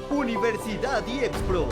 Universidad IEXPRO.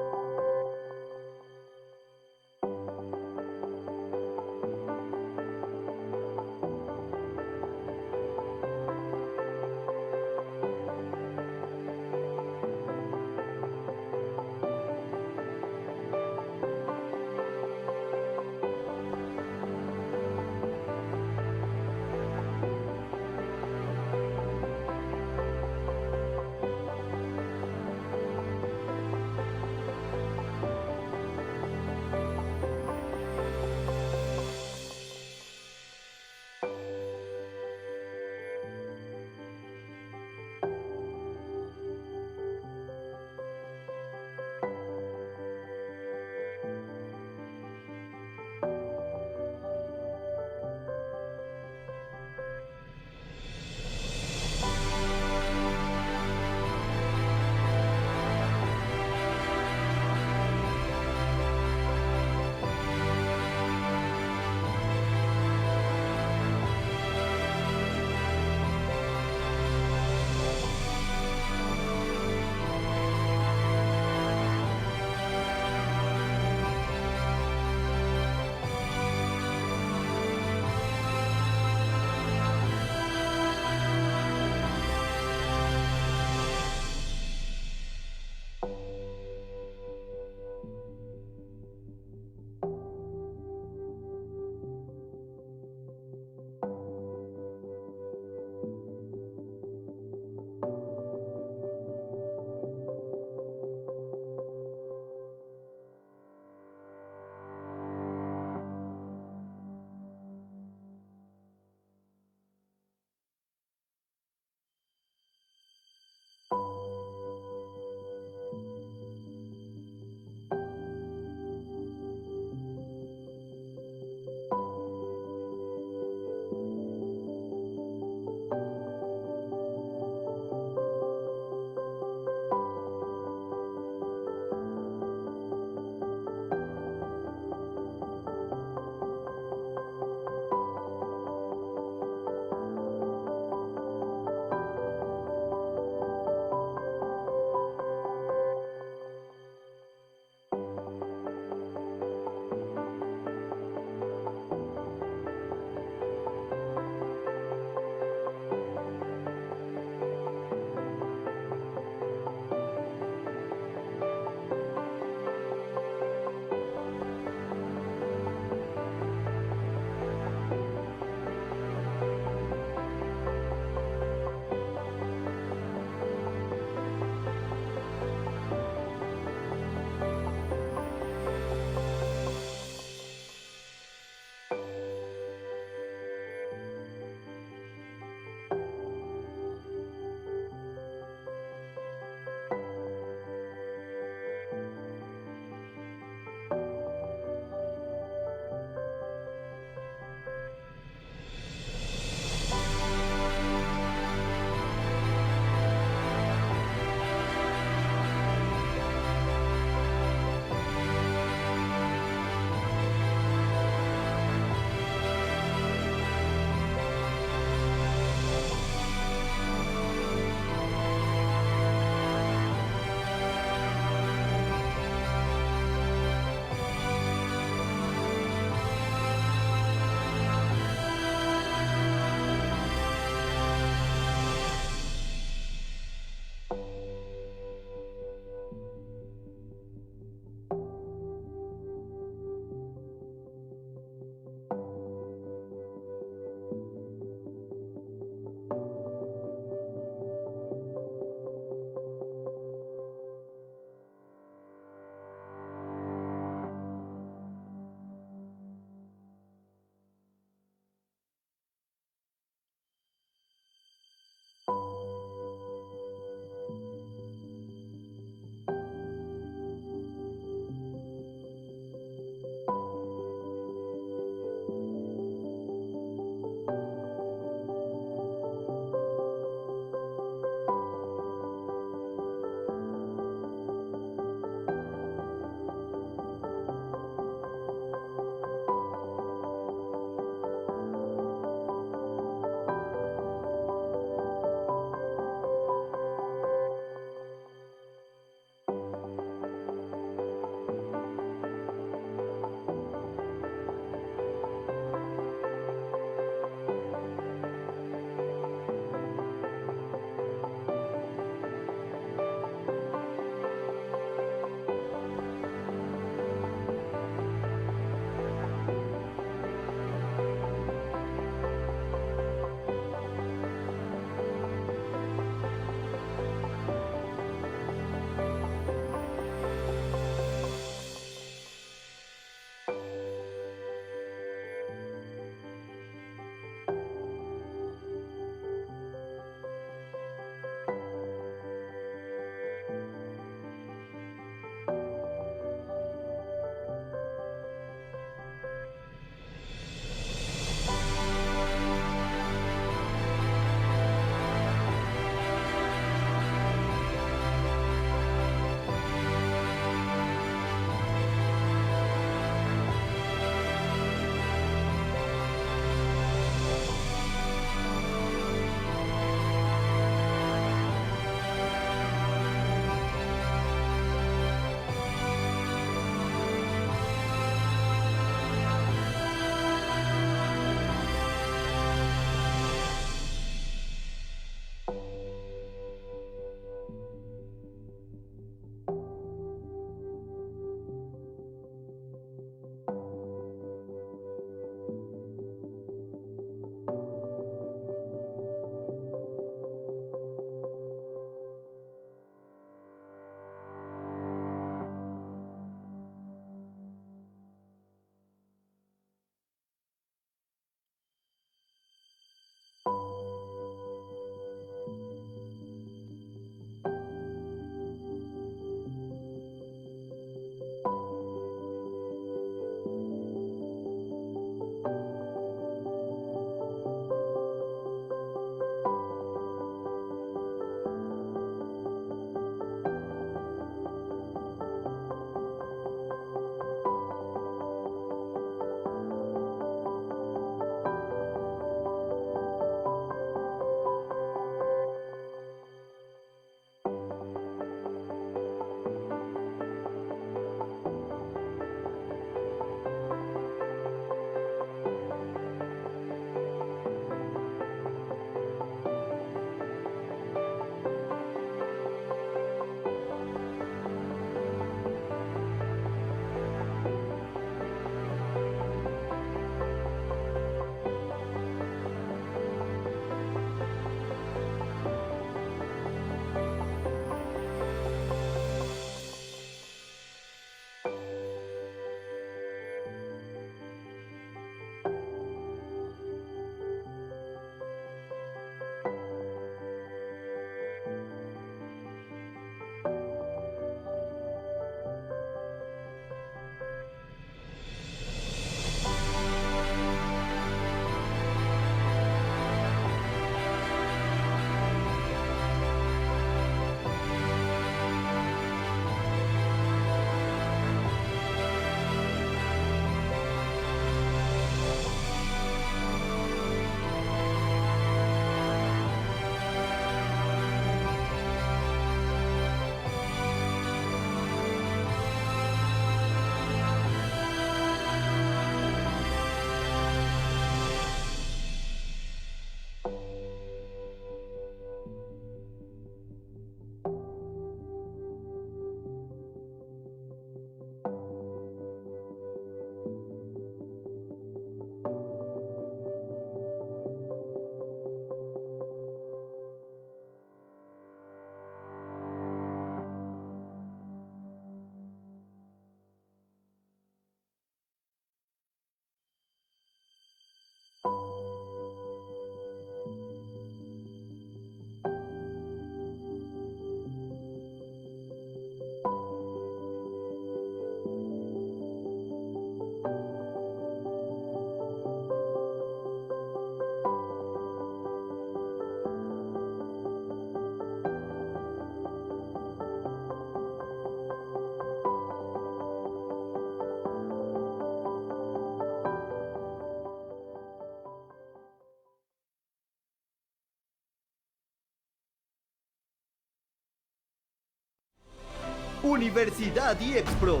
Universidad IEXPRO.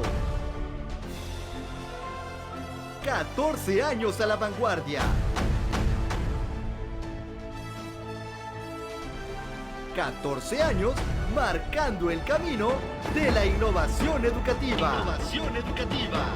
14 años a la vanguardia. 14 años marcando el camino de la innovación educativa. Innovación educativa.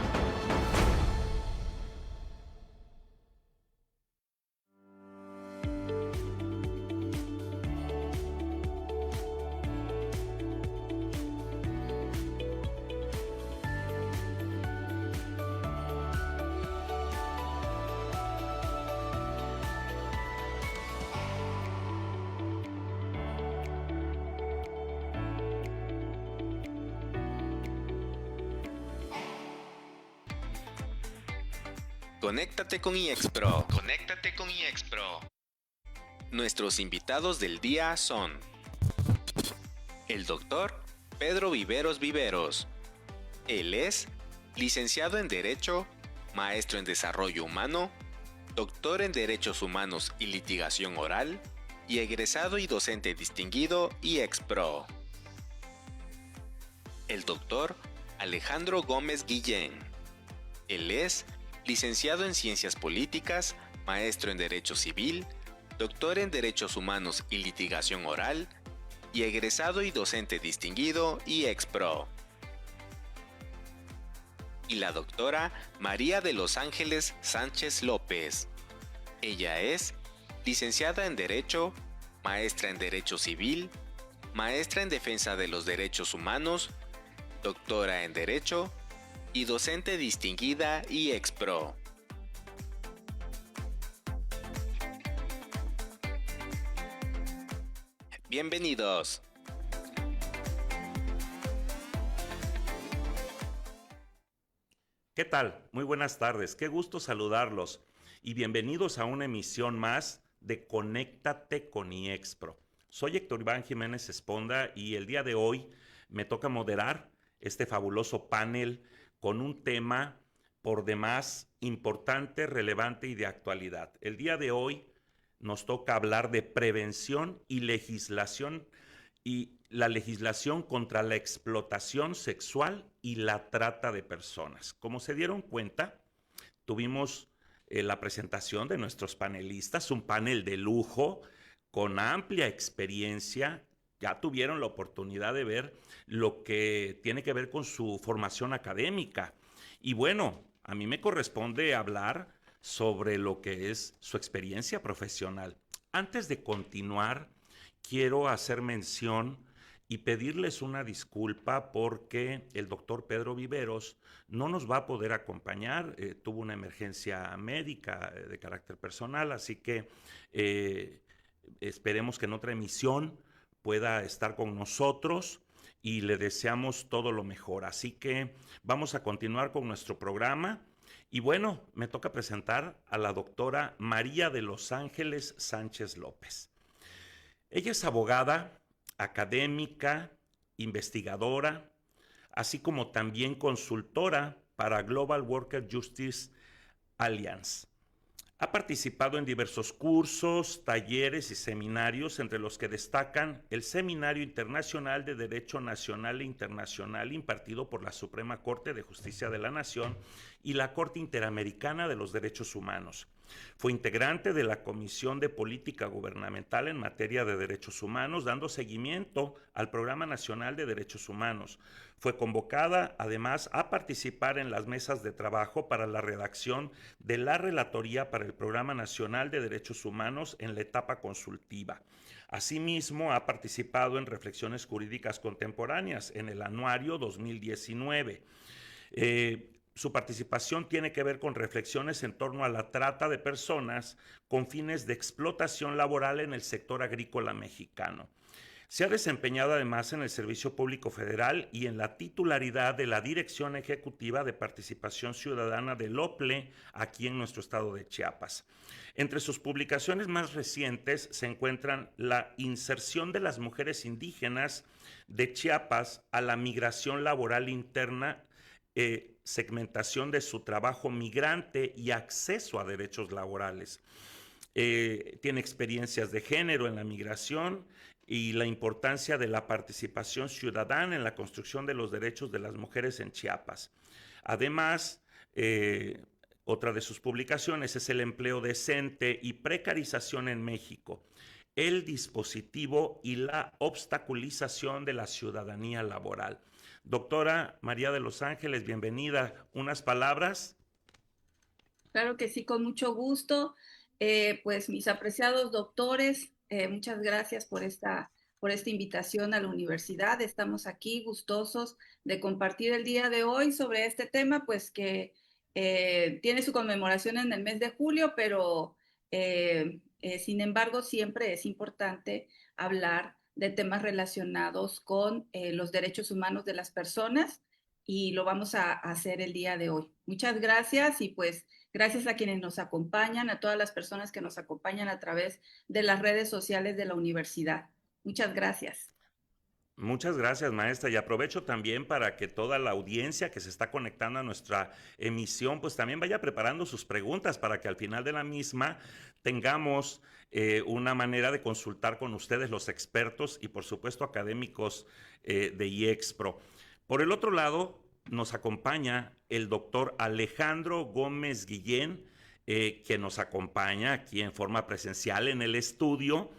Conéctate con IEXPRO. Conéctate con IEXPRO. Nuestros invitados del día son el doctor Pedro Viveros Viveros. Él es licenciado en Derecho, maestro en Desarrollo Humano, doctor en Derechos Humanos y Litigación Oral y egresado y docente distinguido IEXPRO. El doctor Alejandro Gómez Guillén. Él es licenciado en Ciencias Políticas, maestro en Derecho Civil, doctor en Derechos Humanos y Litigación Oral y egresado y docente distinguido IEXPRO. Y la doctora María de los Ángeles Sánchez López. Ella es licenciada en Derecho, maestra en Derecho Civil, maestra en Defensa de los Derechos Humanos, doctora en Derecho y docente distinguida IEXPRO. Bienvenidos. ¿Qué tal? Muy buenas tardes. Qué gusto saludarlos y bienvenidos a una emisión más de Conéctate con IEXPRO. Soy Héctor Iván Jiménez Esponda y el día de hoy me toca moderar este fabuloso panel con un tema por demás importante, relevante y de actualidad. El día de hoy nos toca hablar de prevención y la legislación contra la explotación sexual y la trata de personas. Como se dieron cuenta, tuvimos la presentación de nuestros panelistas, un panel de lujo con amplia experiencia. Ya tuvieron la oportunidad de ver lo que tiene que ver con su formación académica. Y bueno, a mí me corresponde hablar sobre lo que es su experiencia profesional. Antes de continuar, quiero hacer mención y pedirles una disculpa porque el doctor Pedro Viveros no nos va a poder acompañar. Tuvo una emergencia médica de carácter personal, así que esperemos que en otra emisión pueda estar con nosotros y le deseamos todo lo mejor. Así que vamos a continuar con nuestro programa. Y bueno, me toca presentar a la doctora María de los Ángeles Sánchez López. Ella es abogada, académica, investigadora, así como también consultora para Global Worker Justice Alliance. Ha participado en diversos cursos, talleres y seminarios, entre los que destacan el Seminario Internacional de Derecho Nacional e Internacional impartido por la Suprema Corte de Justicia de la Nación y la Corte Interamericana de los Derechos Humanos. Fue integrante de la Comisión de Política Gubernamental en materia de derechos humanos, dando seguimiento al Programa Nacional de Derechos Humanos. Fue convocada, además, a participar en las mesas de trabajo para la redacción de la Relatoría para el Programa Nacional de Derechos Humanos en la etapa consultiva. Asimismo, ha participado en reflexiones jurídicas contemporáneas en el Anuario 2019. Su participación tiene que ver con reflexiones en torno a la trata de personas con fines de explotación laboral en el sector agrícola mexicano. Se ha desempeñado además en el Servicio Público Federal y en la titularidad de la Dirección Ejecutiva de Participación Ciudadana del OPLE, aquí en nuestro estado de Chiapas. Entre sus publicaciones más recientes se encuentran la inserción de las mujeres indígenas de Chiapas a la migración laboral interna, segmentación de su trabajo migrante y acceso a derechos laborales. Tiene experiencias de género en la migración y la importancia de la participación ciudadana en la construcción de los derechos de las mujeres en Chiapas. Además, otra de sus publicaciones es El empleo decente y precarización en México, el dispositivo y la obstaculización de la ciudadanía laboral. Doctora María de los Ángeles, bienvenida. ¿Unas palabras? Claro que sí, con mucho gusto. Pues mis apreciados doctores, muchas gracias por esta invitación a la universidad. Estamos aquí gustosos de compartir el día de hoy sobre este tema, pues que tiene su conmemoración en el mes de julio, pero sin embargo siempre es importante hablar de temas relacionados con los derechos humanos de las personas y lo vamos a hacer el día de hoy. Muchas gracias y pues gracias a quienes nos acompañan, a todas las personas que nos acompañan a través de las redes sociales de la universidad. Muchas gracias. Muchas gracias, maestra. Y aprovecho también para que toda la audiencia que se está conectando a nuestra emisión, pues también vaya preparando sus preguntas para que al final de la misma tengamos una manera de consultar con ustedes, los expertos y por supuesto académicos de IEXPRO. Por el otro lado, nos acompaña el doctor Alejandro Gómez Guillén, que nos acompaña aquí en forma presencial en el estudio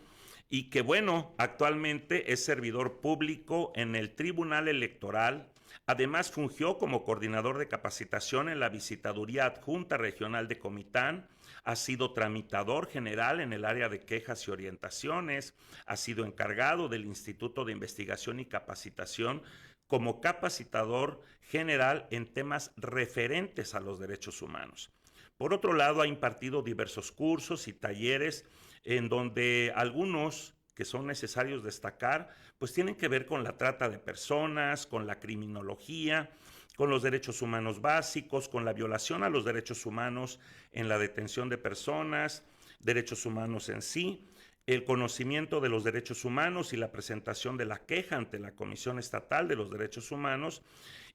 y que, bueno, actualmente es servidor público en el Tribunal Electoral. Además, fungió como coordinador de capacitación en la Visitaduría Adjunta Regional de Comitán, ha sido tramitador general en el área de quejas y orientaciones, ha sido encargado del Instituto de Investigación y Capacitación como capacitador general en temas referentes a los derechos humanos. Por otro lado, ha impartido diversos cursos y talleres en donde algunos que son necesarios destacar, pues tienen que ver con la trata de personas, con la criminología, con los derechos humanos básicos, con la violación a los derechos humanos en la detención de personas, derechos humanos en sí, el conocimiento de los derechos humanos y la presentación de la queja ante la Comisión Estatal de los Derechos Humanos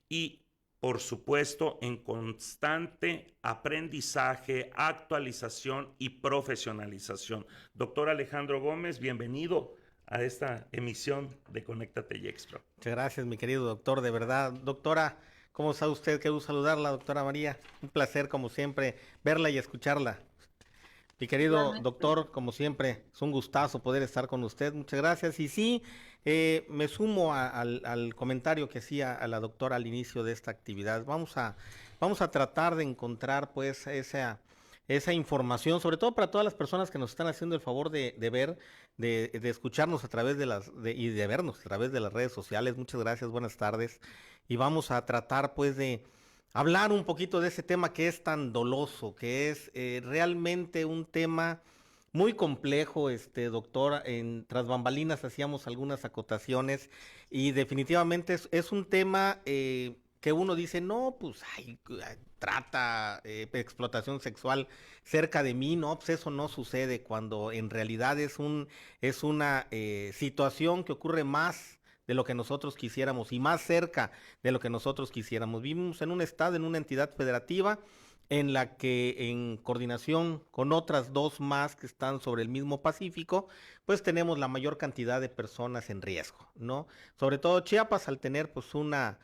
y, por supuesto, en constante aprendizaje, actualización y profesionalización. Doctor Alejandro Gómez, bienvenido a esta emisión de Conéctate IEXPRO. Muchas gracias, mi querido doctor, de verdad. Doctora, ¿cómo está usted? Qué gusto saludarla, doctora María. Un placer, como siempre, verla y escucharla. Mi querido doctor, como siempre, es un gustazo poder estar con usted. Muchas gracias. Y sí, me sumo al comentario que hacía a la doctora al inicio de esta actividad. Vamos a tratar de encontrar, pues, esa información, sobre todo para todas las personas que nos están haciendo el favor de ver, de escucharnos a través y de vernos a través de las redes sociales. Muchas gracias, buenas tardes. Y vamos a tratar, pues, de hablar un poquito de ese tema que es tan doloso, que es realmente un tema muy complejo, doctor. Tras bambalinas hacíamos algunas acotaciones y definitivamente es un tema que uno dice, no, pues, trata, explotación sexual cerca de mí, no, pues eso no sucede, cuando en realidad es una situación que ocurre más de lo que nosotros quisiéramos y más cerca de lo que nosotros quisiéramos. Vivimos en un estado, en una entidad federativa en la que en coordinación con otras dos más que están sobre el mismo Pacífico, pues tenemos la mayor cantidad de personas en riesgo, ¿no? Sobre todo Chiapas, al tener pues una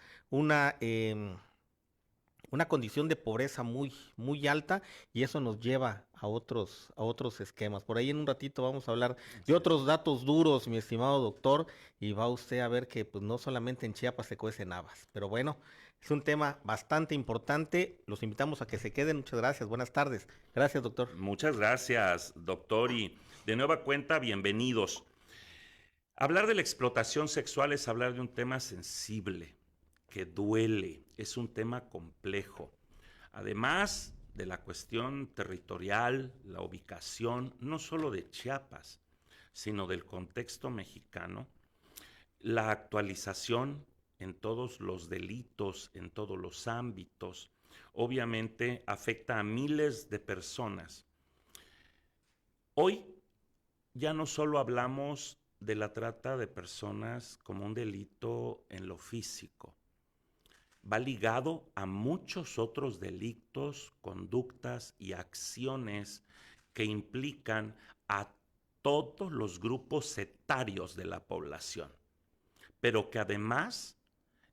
condición de pobreza muy, muy alta, y eso nos lleva a otros esquemas. Por ahí en un ratito vamos a hablar de otros datos duros, mi estimado doctor, y va usted a ver que pues no solamente en Chiapas se cuecen habas, pero bueno, es un tema bastante importante. Los invitamos a que se queden. Muchas gracias. Buenas tardes. Gracias, doctor. Muchas gracias, doctor, y de nueva cuenta, bienvenidos. Hablar de la explotación sexual es hablar de un tema sensible, que duele, es un tema complejo. Además de la cuestión territorial, la ubicación, no solo de Chiapas, sino del contexto mexicano, la actualización en todos los delitos, en todos los ámbitos, obviamente afecta a miles de personas. Hoy ya no solo hablamos de la trata de personas como un delito en lo físico, va ligado a muchos otros delitos, conductas y acciones que implican a todos los grupos etarios de la población, pero que además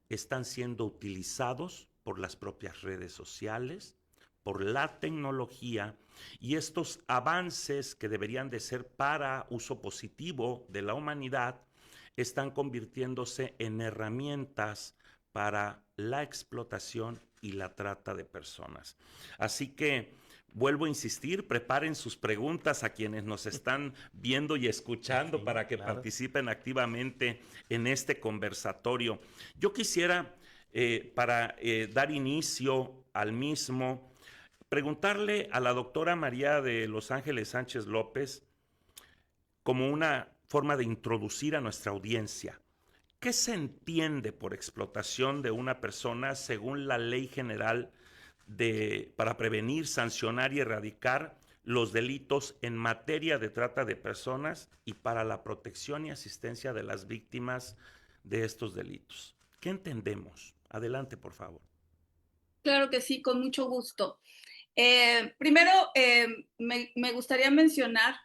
están siendo utilizados por las propias redes sociales, por la tecnología, y estos avances que deberían de ser para uso positivo de la humanidad están convirtiéndose en herramientas para la explotación y la trata de personas. Así que vuelvo a insistir, preparen sus preguntas a quienes nos están viendo y escuchando, Sí, para que claro. participen activamente en este conversatorio. Yo quisiera, para dar inicio al mismo, preguntarle a la doctora María de Los Ángeles Sánchez López, como una forma de introducir a nuestra audiencia, ¿qué se entiende por explotación de una persona según la Ley General para prevenir, sancionar y erradicar los delitos en materia de trata de personas y para la protección y asistencia de las víctimas de estos delitos? ¿Qué entendemos? Adelante, por favor. Claro que sí, con mucho gusto. Primero, me gustaría mencionar,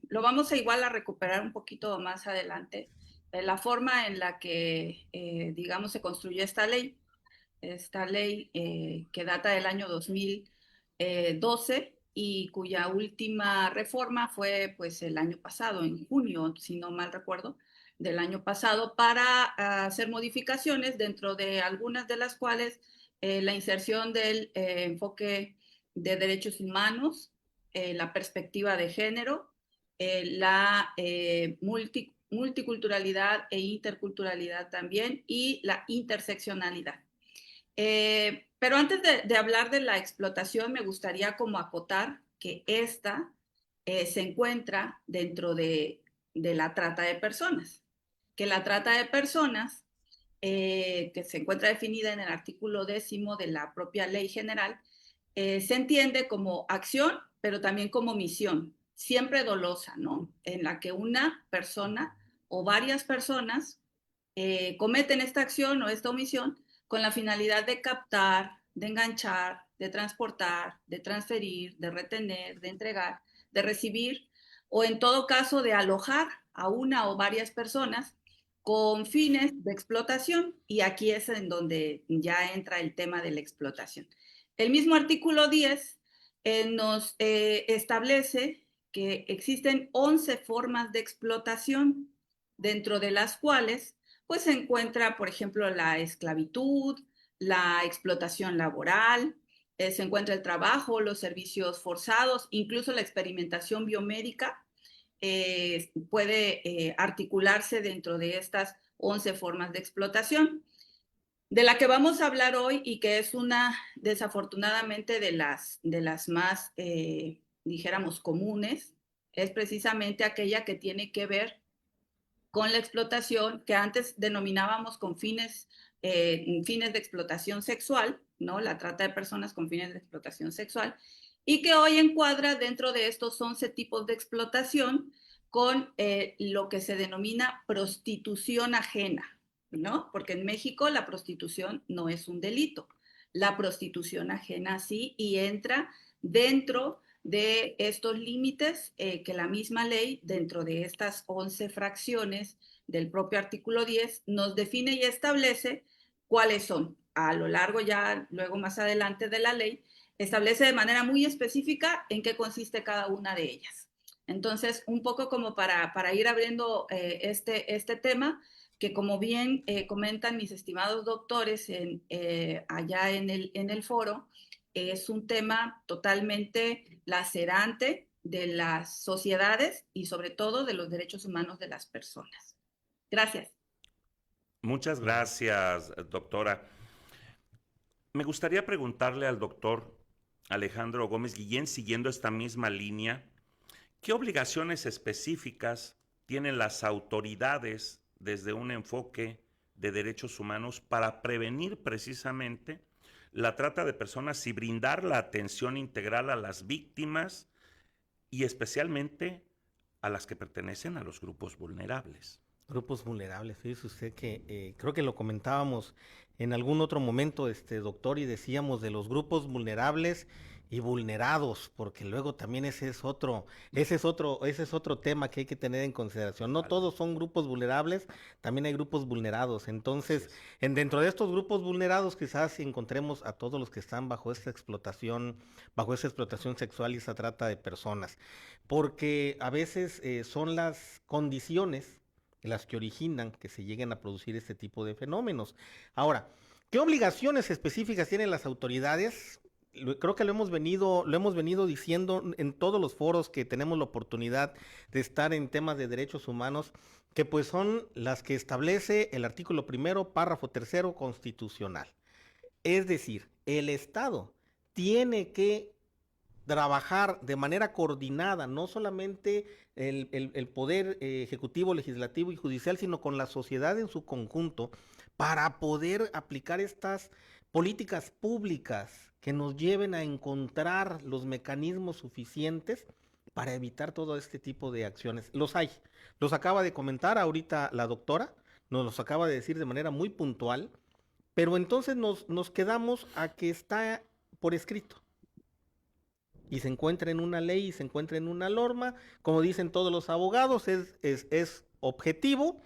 lo vamos a igual a recuperar un poquito más adelante, la forma en la que, digamos, se construyó esta ley que data del año 2012 y cuya última reforma fue pues el año pasado, en junio, si no mal recuerdo, del año pasado, para hacer modificaciones, dentro de algunas de las cuales la inserción del enfoque de derechos humanos, la perspectiva de género, la multiculturalidad e interculturalidad también, y la interseccionalidad. Pero antes de hablar de la explotación, me gustaría como acotar que esta se encuentra dentro de la trata de personas, que la trata de personas, que se encuentra definida en el artículo 10 de la propia Ley General, se entiende como acción, pero también como misión, siempre dolosa, ¿no? En la que una persona o varias personas cometen esta acción o esta omisión con la finalidad de captar, de enganchar, de transportar, de transferir, de retener, de entregar, de recibir, o en todo caso de alojar a una o varias personas con fines de explotación. Y aquí es en donde ya entra el tema de la explotación. El mismo artículo 10 nos establece que existen 11 formas de explotación, dentro de las cuales pues se encuentra, por ejemplo, la esclavitud, la explotación laboral, se encuentra el trabajo, los servicios forzados, incluso la experimentación biomédica puede articularse dentro de estas 11 formas de explotación. De la que vamos a hablar hoy, y que es una, desafortunadamente, de las más, dijéramos, comunes, es precisamente aquella que tiene que ver con la explotación, que antes denominábamos con fines de explotación sexual, ¿no? La trata de personas con fines de explotación sexual, y que hoy encuadra dentro de estos 11 tipos de explotación con lo que se denomina prostitución ajena, ¿no? Porque en México la prostitución no es un delito, la prostitución ajena sí, y entra dentro de estos límites que la misma ley, dentro de estas 11 fracciones del propio artículo 10, nos define y establece cuáles son. A lo largo, ya luego más adelante de la ley, establece de manera muy específica en qué consiste cada una de ellas. Entonces, un poco como para ir abriendo este tema, que como bien comentan mis estimados doctores allá en el foro, es un tema totalmente lacerante de las sociedades y sobre todo de los derechos humanos de las personas. Gracias. Muchas gracias, doctora. Me gustaría preguntarle al doctor Alejandro Gómez Guillén, siguiendo esta misma línea, ¿qué obligaciones específicas tienen las autoridades desde un enfoque de derechos humanos para prevenir precisamente la trata de personas y brindar la atención integral a las víctimas y especialmente a las que pertenecen a los grupos vulnerables? Grupos vulnerables, fíjese usted que creo que lo comentábamos en algún otro momento, doctor, y decíamos de los grupos vulnerables y vulnerados, porque luego también ese es otro tema que hay que tener en consideración. No todos son grupos vulnerables, también hay grupos vulnerados. Entonces, dentro de estos grupos vulnerados, quizás encontremos a todos los que están bajo esa explotación sexual y esa trata de personas, porque a veces son las condiciones las que originan que se lleguen a producir este tipo de fenómenos. Ahora, ¿qué obligaciones específicas tienen las autoridades? Creo que lo hemos venido diciendo en todos los foros que tenemos la oportunidad de estar en temas de derechos humanos, que pues son las que establece el artículo 1, párrafo 3 constitucional. Es decir, el Estado tiene que trabajar de manera coordinada, no solamente el poder ejecutivo, legislativo y judicial, sino con la sociedad en su conjunto, para poder aplicar estas políticas públicas que nos lleven a encontrar los mecanismos suficientes para evitar todo este tipo de acciones. Los hay, los acaba de comentar ahorita la doctora, nos los acaba de decir de manera muy puntual, pero entonces nos quedamos a que está por escrito. Y se encuentra en una ley y se encuentra en una norma, como dicen todos los abogados, es objetivo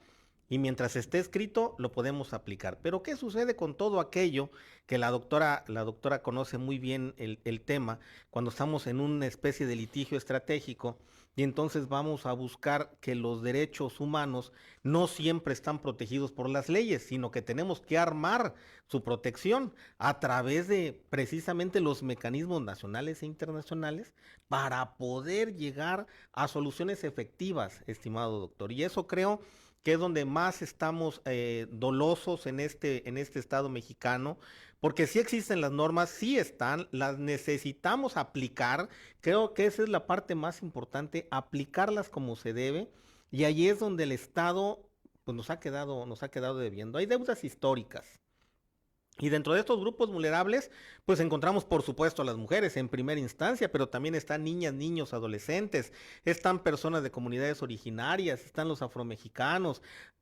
y mientras esté escrito lo podemos aplicar. Pero ¿qué sucede con todo aquello que la doctora conoce muy bien el tema, cuando estamos en una especie de litigio estratégico y entonces vamos a buscar que los derechos humanos no siempre están protegidos por las leyes, sino que tenemos que armar su protección a través de precisamente los mecanismos nacionales e internacionales para poder llegar a soluciones efectivas, estimado doctor? Y eso creo que es donde más estamos dolosos en este Estado mexicano, porque sí existen las normas, sí están, las necesitamos aplicar. Creo que esa es la parte más importante, aplicarlas como se debe, y ahí es donde el Estado pues nos ha quedado debiendo. Hay deudas históricas. Y dentro de estos grupos vulnerables, pues encontramos por supuesto a las mujeres en primera instancia, pero también están niñas, niños, adolescentes, están personas de comunidades originarias, están los afromexicanos.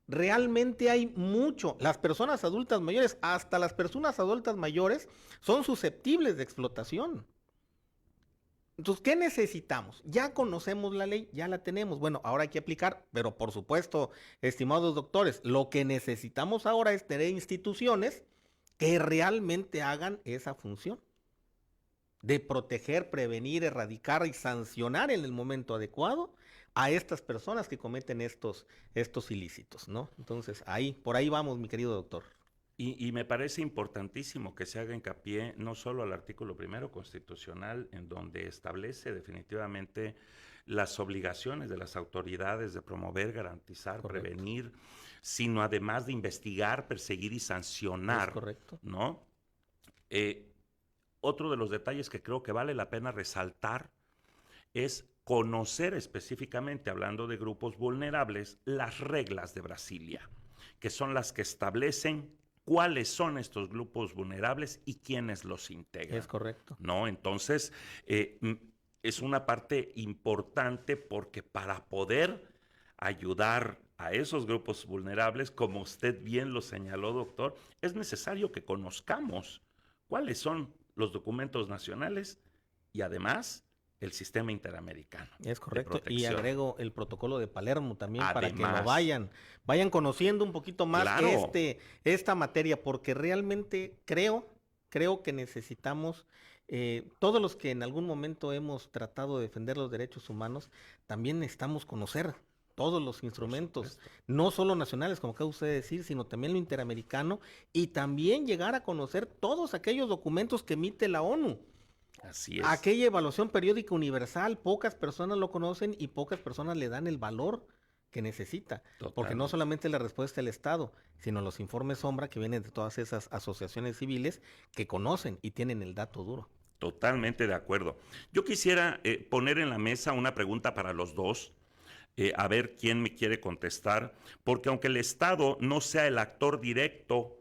Realmente hay mucho. Las personas adultas mayores, hasta las personas adultas mayores, son susceptibles de explotación. Entonces, ¿qué necesitamos? Ya conocemos la ley, ya la tenemos. Bueno, ahora hay que aplicar, pero por supuesto, estimados doctores, lo que necesitamos ahora es tener instituciones que realmente hagan esa función de proteger, prevenir, erradicar y sancionar en el momento adecuado a estas personas que cometen estos ilícitos, ¿no? Entonces, por ahí vamos, mi querido doctor. Y me parece importantísimo que se haga hincapié no solo al artículo 1 constitucional, en donde establece definitivamente las obligaciones de las autoridades de promover, garantizar, correcto, prevenir, sino además de investigar, perseguir y sancionar. Es correcto. ¿No? Otro de los detalles que creo que vale la pena resaltar es conocer específicamente, hablando de grupos vulnerables, las reglas de Brasilia, que son las que establecen cuáles son estos grupos vulnerables y quiénes los integran. Es correcto. ¿No? Entonces, es una parte importante porque para poder ayudar a esos grupos vulnerables, como usted bien lo señaló, doctor, es necesario que conozcamos cuáles son los documentos nacionales y además el sistema interamericano. Es correcto, y agrego el protocolo de Palermo también, además, para que lo vayan conociendo un poquito más, claro, esta materia, porque realmente creo que necesitamos, todos los que en algún momento hemos tratado de defender los derechos humanos, también necesitamos conocer todos los instrumentos, no solo nacionales, como acaba usted de decir, sino también lo interamericano, y también llegar a conocer todos aquellos documentos que emite la ONU. Así es. Aquella evaluación periódica universal, pocas personas lo conocen y pocas personas le dan el valor que necesita. Total. Porque no solamente la respuesta del Estado, sino los informes sombra que vienen de todas esas asociaciones civiles que conocen y tienen el dato duro. Totalmente de acuerdo. Yo quisiera poner en la mesa una pregunta para los dos, a ver quién me quiere contestar, porque aunque el Estado no sea el actor directo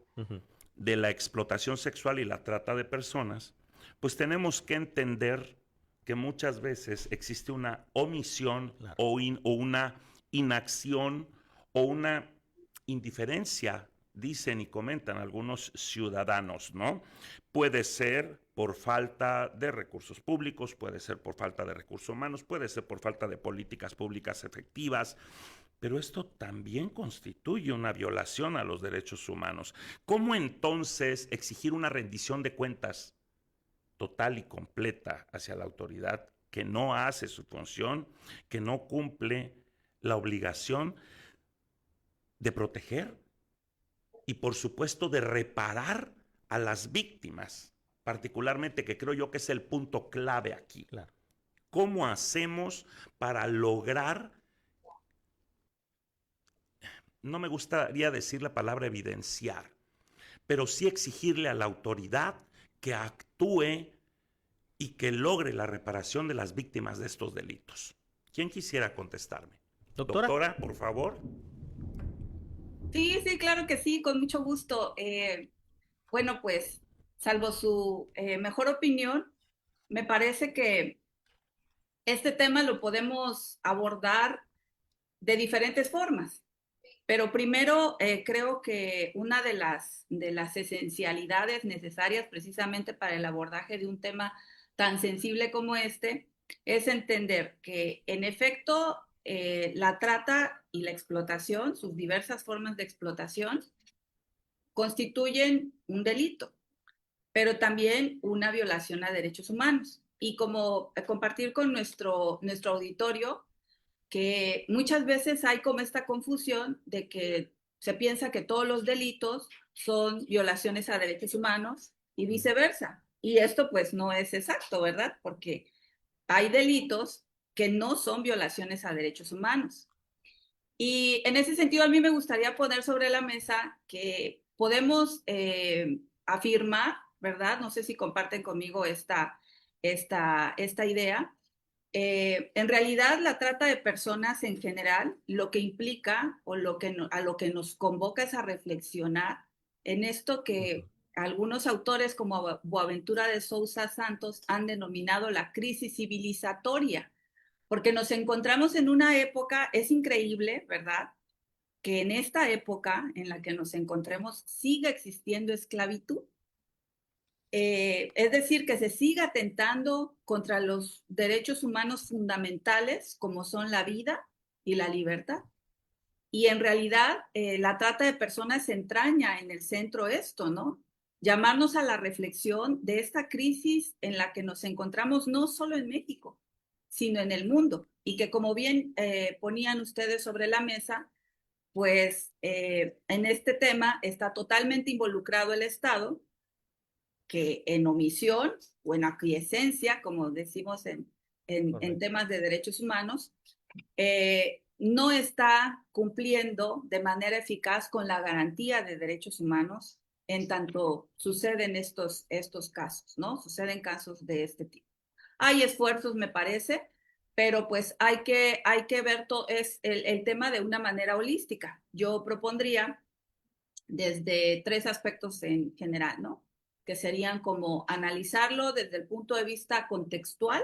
de la explotación sexual y la trata de personas, pues tenemos que entender que muchas veces existe una omisión, claro, o una inacción o una indiferencia, dicen y comentan algunos ciudadanos, ¿no? Puede ser por falta de recursos públicos, puede ser por falta de recursos humanos, puede ser por falta de políticas públicas efectivas, pero esto también constituye una violación a los derechos humanos. ¿Cómo entonces exigir una rendición de cuentas total y completa hacia la autoridad que no hace su función, que no cumple la obligación de proteger y por supuesto de reparar a las víctimas, particularmente, que creo yo que es el punto clave aquí? Claro. ¿Cómo hacemos para lograr, no me gustaría decir la palabra evidenciar, pero sí exigirle a la autoridad que actúe y que logre la reparación de las víctimas de estos delitos? ¿Quién quisiera contestarme? Doctora. Doctora, por favor. Sí, sí, claro que sí, con mucho gusto. Bueno, pues, salvo su mejor opinión, me parece que este tema lo podemos abordar de diferentes formas. Pero primero, creo que una de las esencialidades necesarias precisamente para el abordaje de un tema tan sensible como este es entender que, en efecto, la trata y la explotación, sus diversas formas de explotación, constituyen un delito, pero también una violación a derechos humanos. Y como compartir con nuestro auditorio, que muchas veces hay como esta confusión de que se piensa que todos los delitos son violaciones a derechos humanos y viceversa. Y esto pues no es exacto, ¿verdad? Porque hay delitos que no son violaciones a derechos humanos. Y en ese sentido, a mí me gustaría poner sobre la mesa que podemos afirmar, ¿verdad? No sé si comparten conmigo esta idea. En realidad, la trata de personas en general, lo que implica o a lo que nos convoca es a reflexionar en esto que algunos autores como Boaventura de Sousa Santos han denominado la crisis civilizatoria, porque nos encontramos en una época, es increíble, ¿verdad?, que en esta época en la que nos encontremos siga existiendo esclavitud. Es decir, que se siga atentando contra los derechos humanos fundamentales como son la vida y la libertad. Y en realidad la trata de personas se entraña en el centro esto, ¿no? Llamarnos a la reflexión de esta crisis en la que nos encontramos no solo en México, sino en el mundo. Y que, como bien ponían ustedes sobre la mesa, pues en este tema está totalmente involucrado el Estado, que en omisión o en aquiescencia, como decimos en temas de derechos humanos, no está cumpliendo de manera eficaz con la garantía de derechos humanos en tanto suceden estos casos, ¿no? Suceden casos de este tipo. Hay esfuerzos, me parece, pero pues hay que ver el tema de una manera holística. Yo propondría desde tres aspectos en general, ¿no? Que serían como analizarlo desde el punto de vista contextual,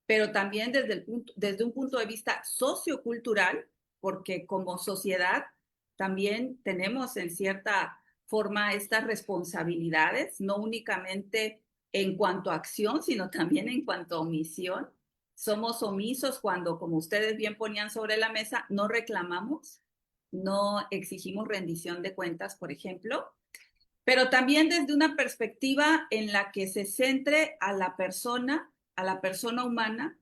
pero también desde un punto de vista sociocultural, porque como sociedad también tenemos en cierta forma estas responsabilidades, no únicamente en cuanto a acción, sino también en cuanto a omisión. Somos omisos cuando, como ustedes bien ponían sobre la mesa, no reclamamos, no exigimos rendición de cuentas, por ejemplo, pero también desde una perspectiva en la que se centre a la persona humana,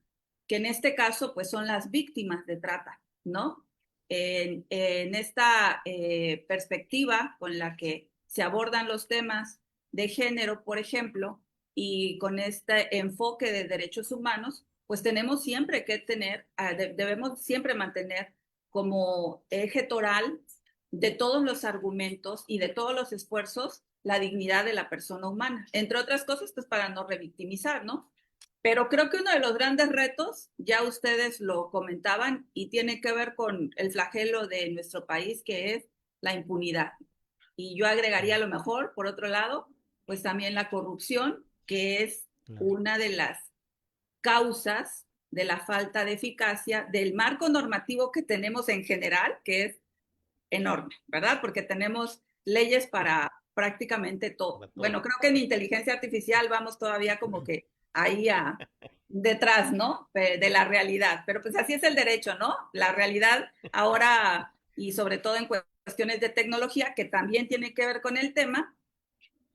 que en este caso pues son las víctimas de trata, ¿no? En esta perspectiva con la que se abordan los temas de género, por ejemplo, y con este enfoque de derechos humanos, pues tenemos siempre que debemos siempre mantener como eje toral de todos los argumentos y de todos los esfuerzos la dignidad de la persona humana, entre otras cosas, pues para no revictimizar, ¿no? Pero creo que uno de los grandes retos, ya ustedes lo comentaban, y tiene que ver con el flagelo de nuestro país, que es la impunidad. Y yo agregaría a lo mejor, por otro lado, pues también la corrupción, que es una de las causas de la falta de eficacia del marco normativo que tenemos en general, que es enorme, ¿verdad? Porque tenemos leyes para prácticamente todo. Bueno, creo que en inteligencia artificial vamos todavía como que ahí detrás, ¿no? De la realidad. Pero pues así es el derecho, ¿no? La realidad ahora, y sobre todo en cuestiones de tecnología, que también tiene que ver con el tema,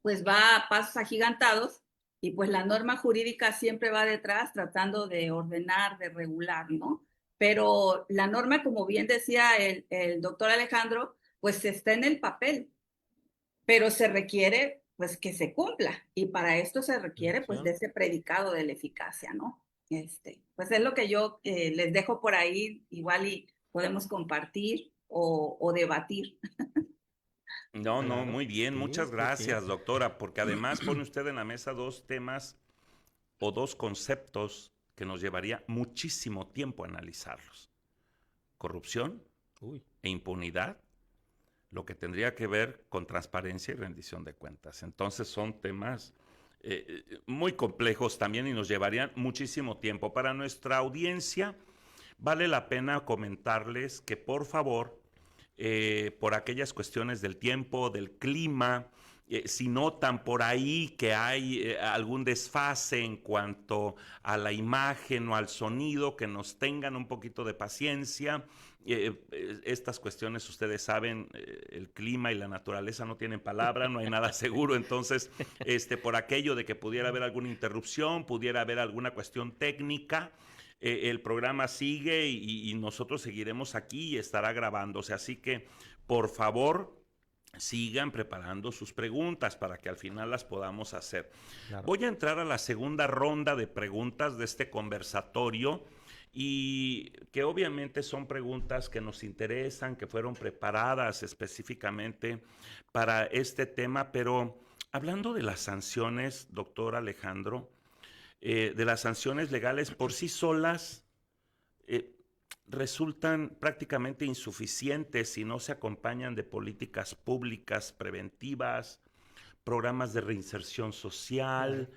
pues va a pasos agigantados y pues la norma jurídica siempre va detrás tratando de ordenar, de regular, ¿no? Pero la norma, como bien decía el doctor Alejandro, pues está en el papel, pero se requiere pues que se cumpla y para esto se requiere pues de ese predicado de la eficacia, ¿no? Pues es lo que yo les dejo por ahí, igual y podemos compartir o debatir. No, Claro, muy bien, sí, muchas sí, gracias, sí. doctora, porque además pone usted en la mesa dos temas o dos conceptos que nos llevaría muchísimo tiempo analizarlos. Corrupción Uy. e impunidad, lo que tendría que ver con transparencia y rendición de cuentas. Entonces son temas muy complejos también y nos llevarían muchísimo tiempo. Para nuestra audiencia, vale la pena comentarles que por favor, por aquellas cuestiones del tiempo, del clima, si notan por ahí que hay algún desfase en cuanto a la imagen o al sonido, que nos tengan un poquito de paciencia. Estas cuestiones, ustedes saben, el clima y la naturaleza no tienen palabra, no hay nada seguro, entonces, por aquello de que pudiera haber alguna interrupción, pudiera haber alguna cuestión técnica, el programa sigue y nosotros seguiremos aquí y estará grabándose, así que, por favor, sigan preparando sus preguntas para que al final las podamos hacer. Claro. Voy a entrar a la segunda ronda de preguntas de este conversatorio y que obviamente son preguntas que nos interesan, que fueron preparadas específicamente para este tema, pero hablando de las sanciones, doctor Alejandro, de las sanciones legales por sí solas, resultan prácticamente insuficientes si no se acompañan de políticas públicas preventivas, programas de reinserción social,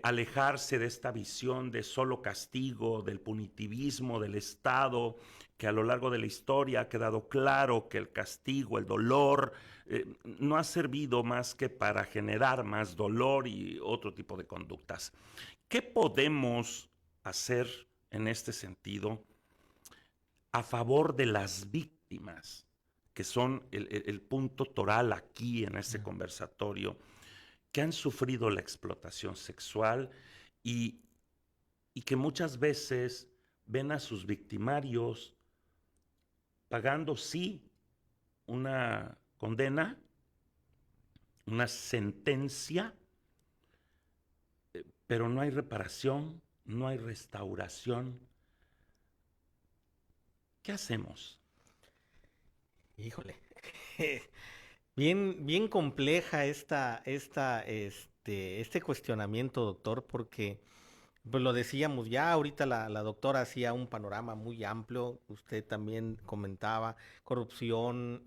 alejarse de esta visión de solo castigo, del punitivismo del Estado, que a lo largo de la historia ha quedado claro que el castigo, el dolor, no ha servido más que para generar más dolor y otro tipo de conductas. ¿Qué podemos hacer en este sentido a favor de las víctimas, que son el punto toral aquí en este conversatorio, que han sufrido la explotación sexual y que muchas veces ven a sus victimarios pagando, sí, una condena, una sentencia, pero no hay reparación, no hay restauración? ¿Qué hacemos? Híjole. Bien compleja este cuestionamiento, doctor, porque pues lo decíamos ya, ahorita la doctora hacía un panorama muy amplio, usted también comentaba corrupción,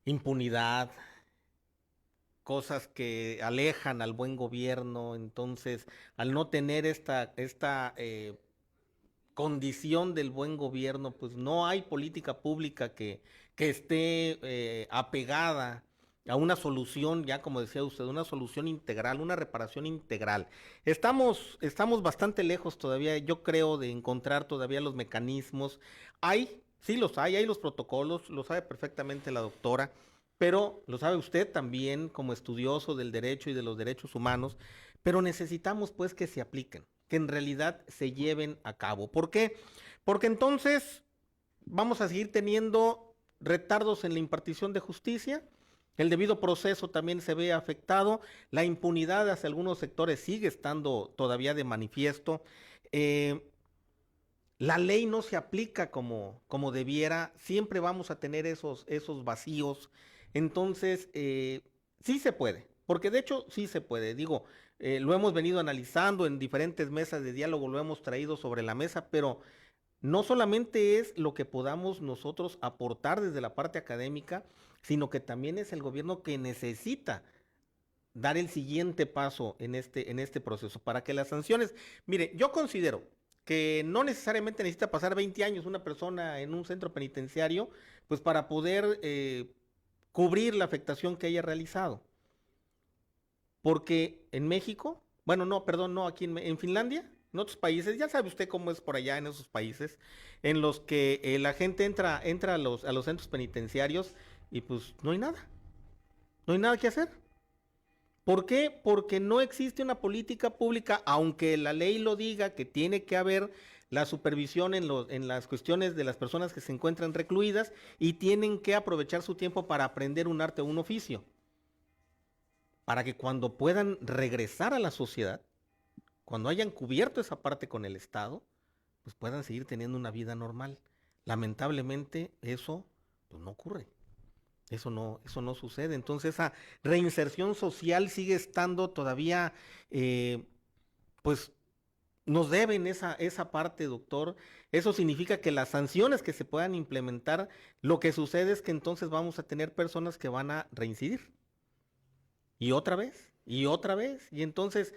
impunidad, cosas que alejan al buen gobierno. Entonces, al no tener esta condición del buen gobierno, pues no hay política pública que esté apegada a una solución, ya como decía usted, una solución integral, una reparación integral. Estamos bastante lejos todavía, yo creo, de encontrar todavía los mecanismos. Sí los hay los protocolos, lo sabe perfectamente la doctora, pero lo sabe usted también como estudioso del derecho y de los derechos humanos, pero necesitamos pues que se apliquen, que en realidad se lleven a cabo. ¿Por qué? Porque entonces vamos a seguir teniendo retardos en la impartición de justicia, el debido proceso también se ve afectado, la impunidad hacia algunos sectores sigue estando todavía de manifiesto, la ley no se aplica como debiera, siempre vamos a tener esos vacíos. Entonces, sí se puede, porque de hecho sí se puede, digo, lo hemos venido analizando en diferentes mesas de diálogo, lo hemos traído sobre la mesa, pero no solamente es lo que podamos nosotros aportar desde la parte académica, sino que también es el gobierno que necesita dar el siguiente paso en este proceso para que las sanciones, mire, yo considero que no necesariamente necesita pasar 20 años una persona en un centro penitenciario, pues para poder cubrir la afectación que haya realizado. Porque en México, bueno, no, perdón, no, aquí en Finlandia, en otros países, ya sabe usted cómo es por allá en esos países, en los que la gente entra a los centros penitenciarios y pues no hay nada que hacer. ¿Por qué? Porque no existe una política pública, aunque la ley lo diga, que tiene que haber la supervisión en las cuestiones de las personas que se encuentran recluidas y tienen que aprovechar su tiempo para aprender un arte o un oficio, para que cuando puedan regresar a la sociedad, cuando hayan cubierto esa parte con el Estado, pues puedan seguir teniendo una vida normal. Lamentablemente eso pues, no ocurre. Eso no sucede. Entonces esa reinserción social sigue estando todavía, pues nos deben esa parte, doctor. Eso significa que las sanciones que se puedan implementar, lo que sucede es que entonces vamos a tener personas que van a reincidir. Y otra vez, y entonces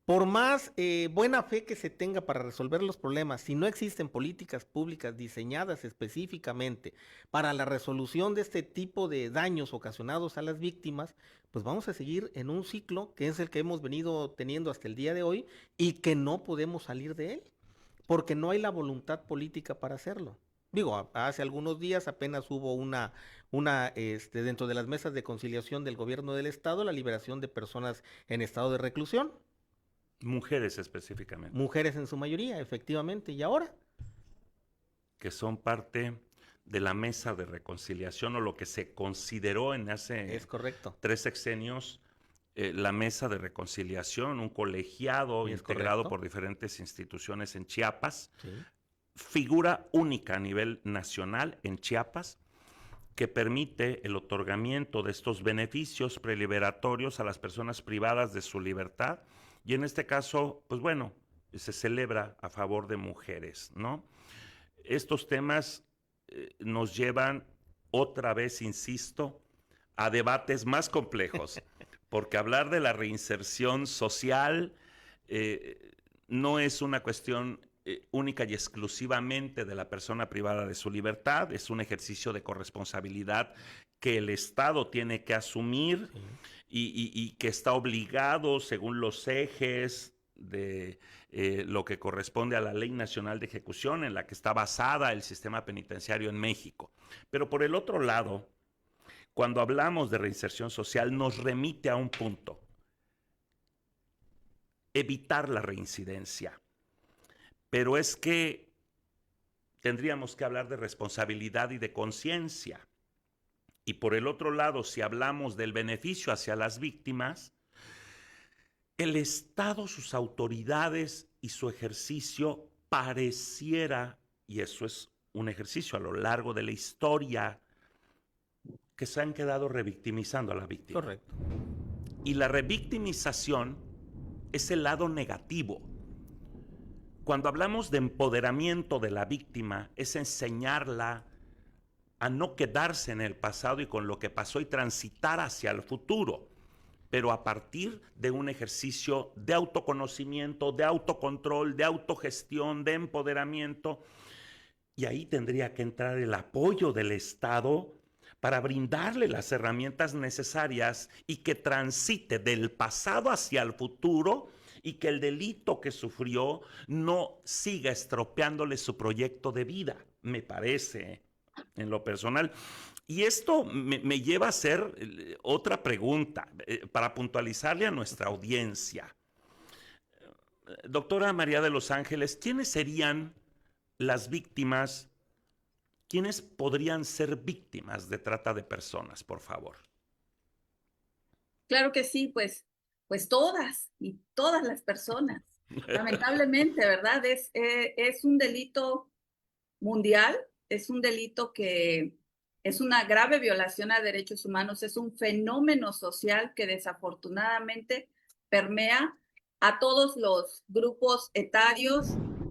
por más buena fe que se tenga para resolver los problemas, si no existen políticas públicas diseñadas específicamente para la resolución de este tipo de daños ocasionados a las víctimas, pues vamos a seguir en un ciclo que es el que hemos venido teniendo hasta el día de hoy y que no podemos salir de él, porque no hay la voluntad política para hacerlo. Digo, hace algunos días apenas hubo dentro de las mesas de conciliación del gobierno del estado, la liberación de personas en estado de reclusión. Mujeres específicamente. Mujeres en su mayoría, efectivamente. ¿Y ahora? Que son parte de la mesa de reconciliación o lo que se consideró en hace Es correcto. 3 sexenios la mesa de reconciliación, un colegiado integrado por diferentes instituciones en Chiapas. Sí. Figura única a nivel nacional en Chiapas que permite el otorgamiento de estos beneficios preliberatorios a las personas privadas de su libertad. Y en este caso, pues bueno, se celebra a favor de mujeres, ¿no? Estos temas nos llevan otra vez, insisto, a debates más complejos, porque hablar de la reinserción social no es una cuestión única y exclusivamente de la persona privada de su libertad, es un ejercicio de corresponsabilidad que el Estado tiene que asumir. Sí. Y que está obligado, según los ejes de lo que corresponde a la Ley Nacional de Ejecución, en la que está basada el sistema penitenciario en México. Pero por el otro lado, cuando hablamos de reinserción social, nos remite a un punto: evitar la reincidencia. Pero es que tendríamos que hablar de responsabilidad y de conciencia. Y por el otro lado, si hablamos del beneficio hacia las víctimas, el Estado, sus autoridades y su ejercicio pareciera, y eso es un ejercicio a lo largo de la historia, que se han quedado revictimizando a la víctima. Correcto. Y la revictimización es el lado negativo. Cuando hablamos de empoderamiento de la víctima, es enseñarla a no quedarse en el pasado y con lo que pasó y transitar hacia el futuro, pero a partir de un ejercicio de autoconocimiento, de autocontrol, de autogestión, de empoderamiento. Y ahí tendría que entrar el apoyo del Estado para brindarle las herramientas necesarias y que transite del pasado hacia el futuro y que el delito que sufrió no siga estropeándole su proyecto de vida, me parece, en lo personal. Y esto me lleva a hacer otra pregunta para puntualizarle a nuestra audiencia. Doctora María de los Ángeles, ¿quiénes serían las víctimas? ¿Quiénes podrían ser víctimas de trata de personas, por favor? Claro que sí, pues todas y todas las personas. Lamentablemente, ¿verdad? Es un delito mundial, es un delito que es una grave violación a derechos humanos, es un fenómeno social que desafortunadamente permea a todos los grupos etarios,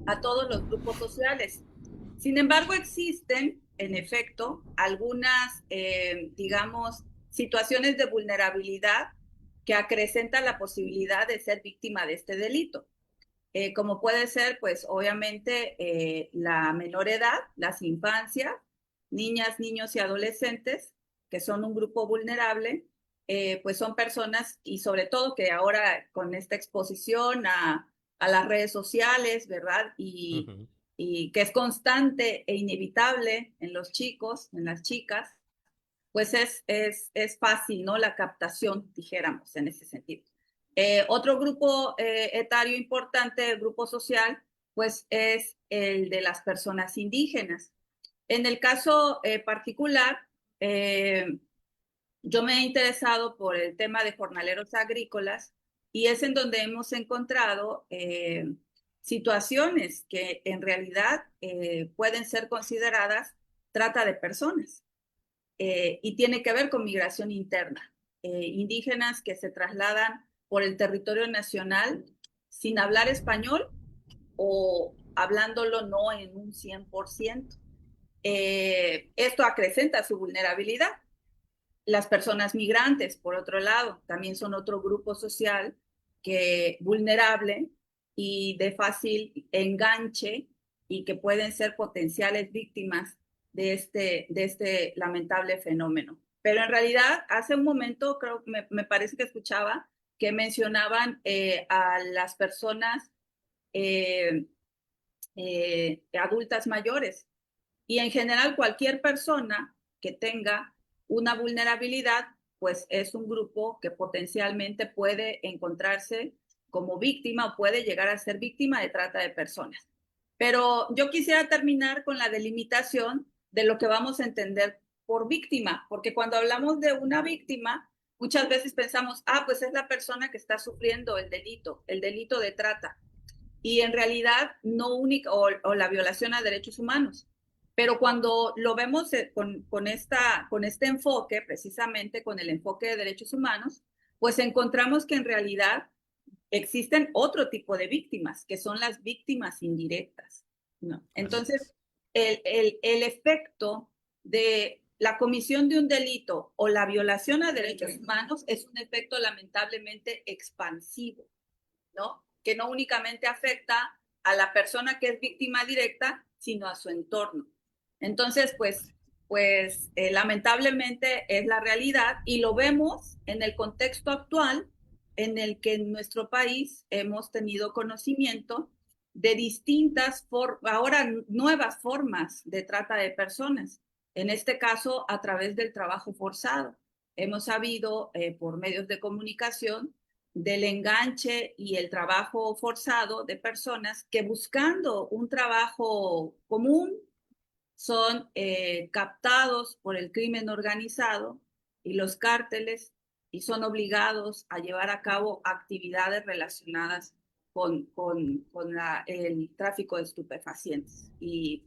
a todos los grupos sociales. Sin embargo, existen, en efecto, algunas, digamos, situaciones de vulnerabilidad que acrecentan la posibilidad de ser víctima de este delito. como puede ser, pues obviamente la menor edad, las infancias, niñas, niños y adolescentes, que son un grupo vulnerable, pues son personas y sobre todo que ahora con esta exposición a las redes sociales, ¿verdad? Y que es constante e inevitable en los chicos, en las chicas, pues es fácil, ¿no? La captación, dijéramos, en ese sentido. Otro grupo etario importante, grupo social, pues es el de las personas indígenas. En el caso particular, yo me he interesado por el tema de jornaleros agrícolas y es en donde hemos encontrado situaciones que en realidad pueden ser consideradas trata de personas y tiene que ver con migración interna. Indígenas que se trasladan por el territorio nacional sin hablar español o hablándolo no en un 100%. Esto acrecenta su vulnerabilidad. Las personas migrantes, por otro lado, también son otro grupo social que vulnerable y de fácil enganche y que pueden ser potenciales víctimas de este lamentable fenómeno. Pero en realidad, hace un momento, creo, me parece que escuchaba que mencionaban a las personas adultas mayores y en general cualquier persona que tenga una vulnerabilidad, pues es un grupo que potencialmente puede encontrarse como víctima o puede llegar a ser víctima de trata de personas. Pero yo quisiera terminar con la delimitación de lo que vamos a entender por víctima, porque cuando hablamos de una víctima, muchas veces pensamos, pues es la persona que está sufriendo el delito de trata, y en realidad no única, o la violación a derechos humanos. Pero cuando lo vemos con este enfoque, precisamente con el enfoque de derechos humanos, pues encontramos que en realidad existen otro tipo de víctimas, que son las víctimas indirectas, ¿no? Entonces, el efecto de la comisión de un delito o la violación a derechos humanos es un efecto lamentablemente expansivo, ¿no? Que no únicamente afecta a la persona que es víctima directa, sino a su entorno. Entonces, pues lamentablemente es la realidad y lo vemos en el contexto actual en el que en nuestro país hemos tenido conocimiento de distintas, ahora nuevas formas de trata de personas. En este caso, a través del trabajo forzado. Hemos sabido por medios de comunicación del enganche y el trabajo forzado de personas que buscando un trabajo común son captados por el crimen organizado y los cárteles y son obligados a llevar a cabo actividades relacionadas con el tráfico de estupefacientes y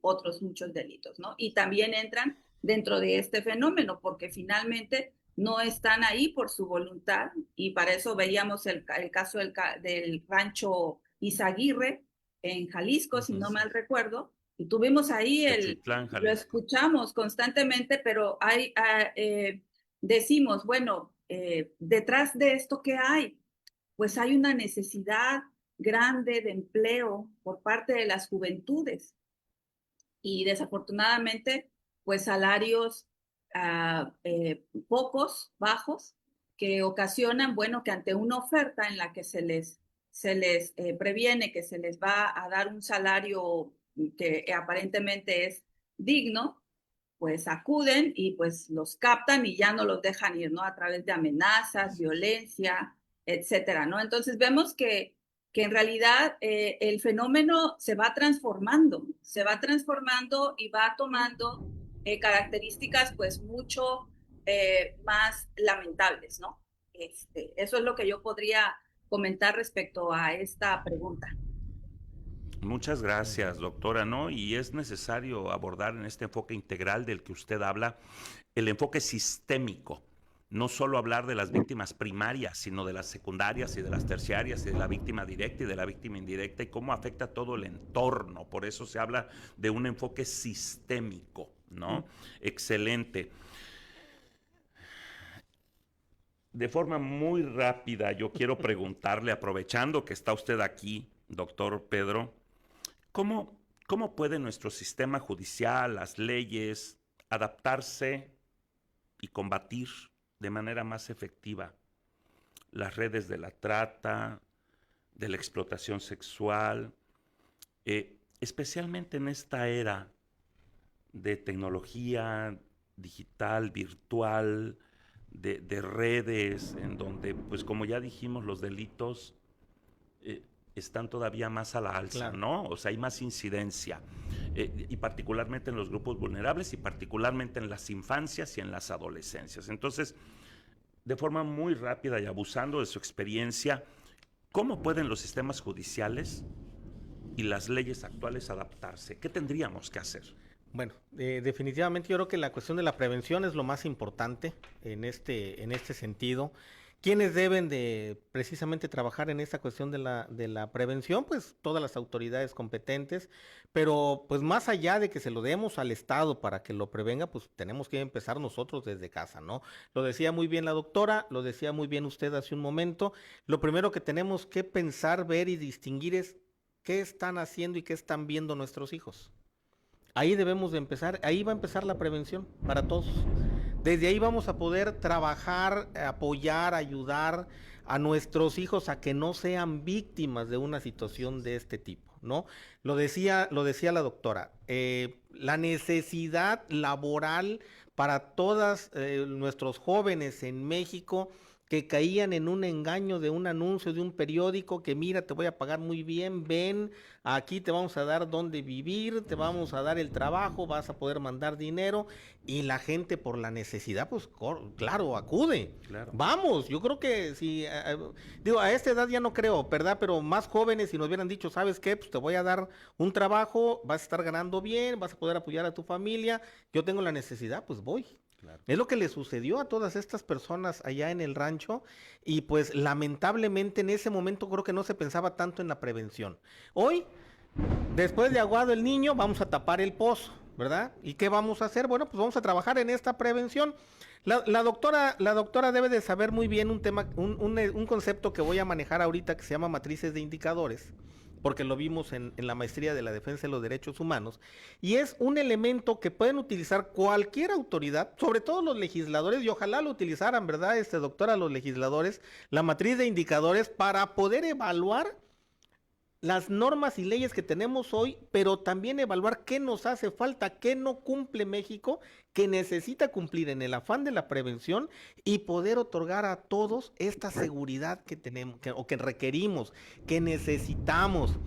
otros muchos delitos, ¿no? Y también entran dentro de este fenómeno porque finalmente no están ahí por su voluntad y para eso veíamos el caso del rancho Izaguirre en Jalisco, si no mal recuerdo, y tuvimos ahí lo escuchamos constantemente, pero decimos, bueno, detrás de esto, ¿qué hay? Pues hay una necesidad grande de empleo por parte de las juventudes y desafortunadamente, pues salarios pocos, bajos, que ocasionan, bueno, que ante una oferta en la que se les previene que se les va a dar un salario que aparentemente es digno, pues acuden y pues los captan y ya no los dejan ir, ¿no? A través de amenazas, violencia, etcétera, ¿no? Entonces vemos que en realidad el fenómeno se va transformando y va tomando características pues mucho más lamentables, ¿no? Eso es lo que yo podría comentar respecto a esta pregunta. Muchas gracias, doctora, ¿no? Y es necesario abordar en este enfoque integral del que usted habla, el enfoque sistémico. No solo hablar de las víctimas primarias, sino de las secundarias y de las terciarias y de la víctima directa y de la víctima indirecta y cómo afecta todo el entorno. Por eso se habla de un enfoque sistémico, ¿no? Excelente. De forma muy rápida, yo quiero preguntarle, aprovechando que está usted aquí, doctor Pedro, ¿cómo puede nuestro sistema judicial, las leyes, adaptarse y combatir de manera más efectiva las redes de la trata, de la explotación sexual, especialmente en esta era de tecnología digital, virtual, de redes, en donde, pues como ya dijimos, los delitos están todavía más a la alza, Claro. ¿no? O sea, hay más incidencia, y particularmente en los grupos vulnerables y particularmente en las infancias y en las adolescencias. Entonces, de forma muy rápida y abusando de su experiencia, ¿cómo pueden los sistemas judiciales y las leyes actuales adaptarse? ¿Qué tendríamos que hacer? Bueno, definitivamente yo creo que la cuestión de la prevención es lo más importante en este sentido. ¿Quiénes deben de precisamente trabajar en esta cuestión de la prevención? Pues todas las autoridades competentes, pero pues más allá de que se lo demos al Estado para que lo prevenga, pues tenemos que empezar nosotros desde casa, ¿no? Lo decía muy bien la doctora, lo decía muy bien usted hace un momento. Lo primero que tenemos que pensar, ver y distinguir es qué están haciendo y qué están viendo nuestros hijos. Ahí debemos de empezar, ahí va a empezar la prevención para todos. Desde ahí vamos a poder trabajar, apoyar, ayudar a nuestros hijos a que no sean víctimas de una situación de este tipo, ¿no? Lo decía la doctora, la necesidad laboral para todos nuestros jóvenes en México que caían en un engaño de un anuncio de un periódico que mira, te voy a pagar muy bien, ven, aquí te vamos a dar dónde vivir, te vamos a dar el trabajo, vas a poder mandar dinero y la gente por la necesidad, pues claro, acude. Claro. Vamos, yo creo que si, digo, a esta edad ya no creo, ¿verdad? Pero más jóvenes si nos hubieran dicho, ¿sabes qué? Pues te voy a dar un trabajo, vas a estar ganando bien, vas a poder apoyar a tu familia, yo tengo la necesidad, pues voy. Claro. Es lo que le sucedió a todas estas personas allá en el rancho y pues lamentablemente en ese momento creo que no se pensaba tanto en la prevención. Hoy, después de aguado el niño, vamos a tapar el pozo, ¿verdad? ¿Y qué vamos a hacer? Bueno, pues vamos a trabajar en esta prevención. La doctora debe de saber muy bien un tema, un concepto que voy a manejar ahorita que se llama matrices de indicadores, porque lo vimos en la maestría de la defensa de los derechos humanos, y es un elemento que pueden utilizar cualquier autoridad, sobre todo los legisladores, y ojalá lo utilizaran, ¿verdad, doctora, los legisladores, la matriz de indicadores para poder evaluar las normas y leyes que tenemos hoy, pero también evaluar qué nos hace falta, qué no cumple México, que necesita cumplir en el afán de la prevención y poder otorgar a todos esta seguridad que tenemos, que requerimos, que necesitamos.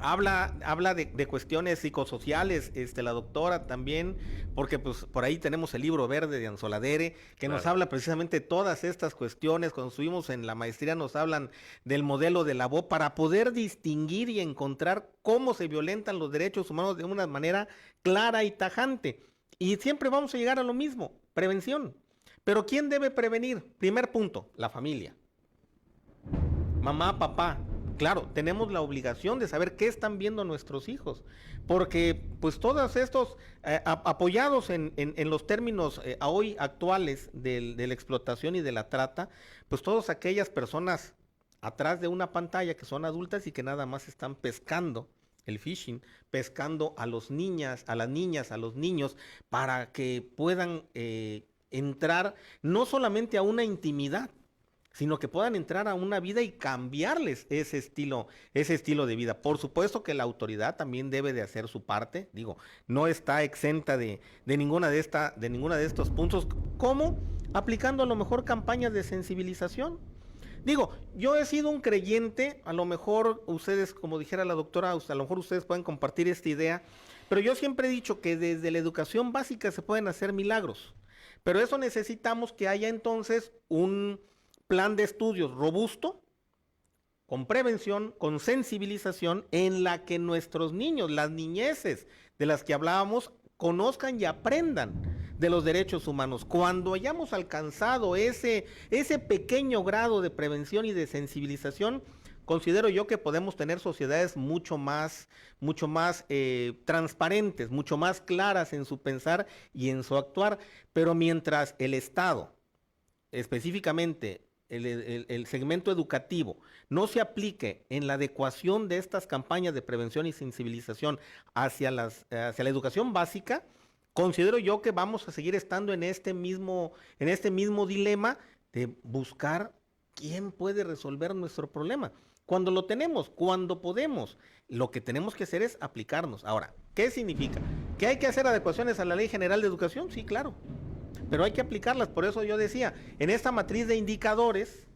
Habla de cuestiones psicosociales, la doctora también, porque pues por ahí tenemos el libro verde de Anzoladere, que nos habla precisamente de todas estas cuestiones. Cuando estuvimos en la maestría nos hablan del modelo de la voz para poder distinguir y encontrar cómo se violentan los derechos humanos de una manera clara y tajante. Y siempre vamos a llegar a lo mismo, prevención. Pero ¿quién debe prevenir? Primer punto, la familia. Mamá, papá. Claro, tenemos la obligación de saber qué están viendo nuestros hijos, porque pues todos estos apoyados en los términos hoy actuales de la explotación y de la trata, pues todas aquellas personas atrás de una pantalla que son adultas y que nada más están pescando, el phishing, pescando a las niñas, a los niños, para que puedan entrar no solamente a una intimidad, sino que puedan entrar a una vida y cambiarles ese estilo de vida. Por supuesto que la autoridad también debe de hacer su parte, digo, no está exenta de ninguna de estos puntos, como aplicando a lo mejor campañas de sensibilización. Digo, yo he sido un creyente, a lo mejor ustedes, como dijera la doctora, a lo mejor ustedes pueden compartir esta idea, pero yo siempre he dicho que desde la educación básica se pueden hacer milagros, pero eso necesitamos que haya entonces un plan de estudios robusto, con prevención, con sensibilización, en la que nuestros niños, las niñeces de las que hablábamos, conozcan y aprendan de los derechos humanos. Cuando hayamos alcanzado ese pequeño grado de prevención y de sensibilización, considero yo que podemos tener sociedades mucho más transparentes, mucho más claras en su pensar y en su actuar, pero mientras el Estado, específicamente el segmento educativo no se aplique en la adecuación de estas campañas de prevención y sensibilización hacia la educación básica, considero yo que vamos a seguir estando en este mismo dilema de buscar quién puede resolver nuestro problema. Cuando lo tenemos, cuando podemos, lo que tenemos que hacer es aplicarnos. Ahora, ¿qué significa? ¿Que hay que hacer adecuaciones a la Ley General de Educación? Sí, claro, pero hay que aplicarlas. Por eso yo decía, en esta matriz de indicadores,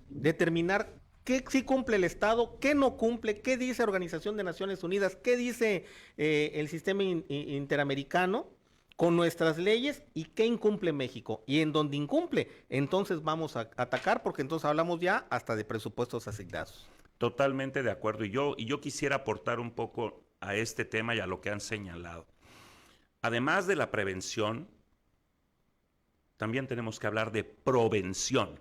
determinar qué sí cumple el Estado, qué no cumple, qué dice Organización de Naciones Unidas, qué dice el sistema interamericano con nuestras leyes y qué incumple México. Y en donde incumple, entonces vamos a atacar, porque entonces hablamos ya hasta de presupuestos asignados. Totalmente de acuerdo. Y yo quisiera aportar un poco a este tema y a lo que han señalado. Además de la prevención, también tenemos que hablar de provención.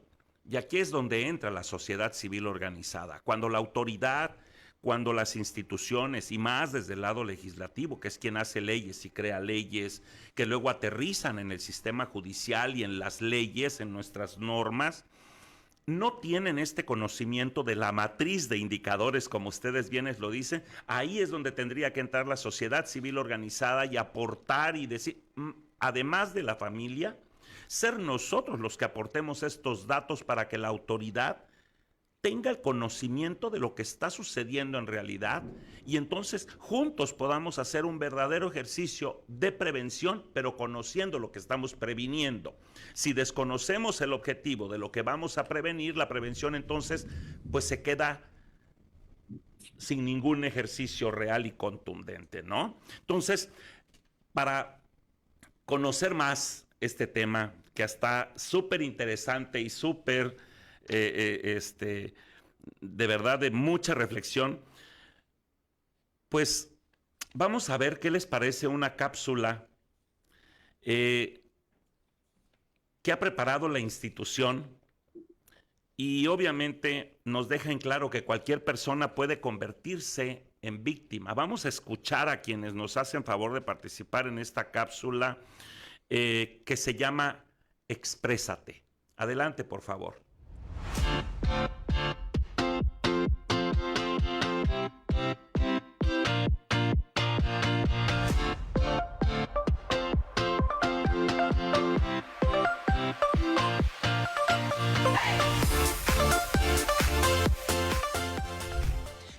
Y aquí es donde entra la sociedad civil organizada. Cuando la autoridad, cuando las instituciones, y más desde el lado legislativo, que es quien hace leyes y crea leyes, que luego aterrizan en el sistema judicial y en las leyes, en nuestras normas, no tienen este conocimiento de la matriz de indicadores, como ustedes bien lo dicen. Ahí es donde tendría que entrar la sociedad civil organizada y aportar y decir, además de la familia, ser nosotros los que aportemos estos datos para que la autoridad tenga el conocimiento de lo que está sucediendo en realidad y entonces juntos podamos hacer un verdadero ejercicio de prevención, pero conociendo lo que estamos previniendo. Si desconocemos el objetivo de lo que vamos a prevenir, la prevención entonces pues se queda sin ningún ejercicio real y contundente, ¿no? Entonces, para conocer más este tema, que está súper interesante y súper, de verdad, de mucha reflexión, pues vamos a ver qué les parece una cápsula que ha preparado la institución y obviamente nos deja en claro que cualquier persona puede convertirse en víctima. Vamos a escuchar a quienes nos hacen favor de participar en esta cápsula que se llama Exprésate. Adelante, por favor.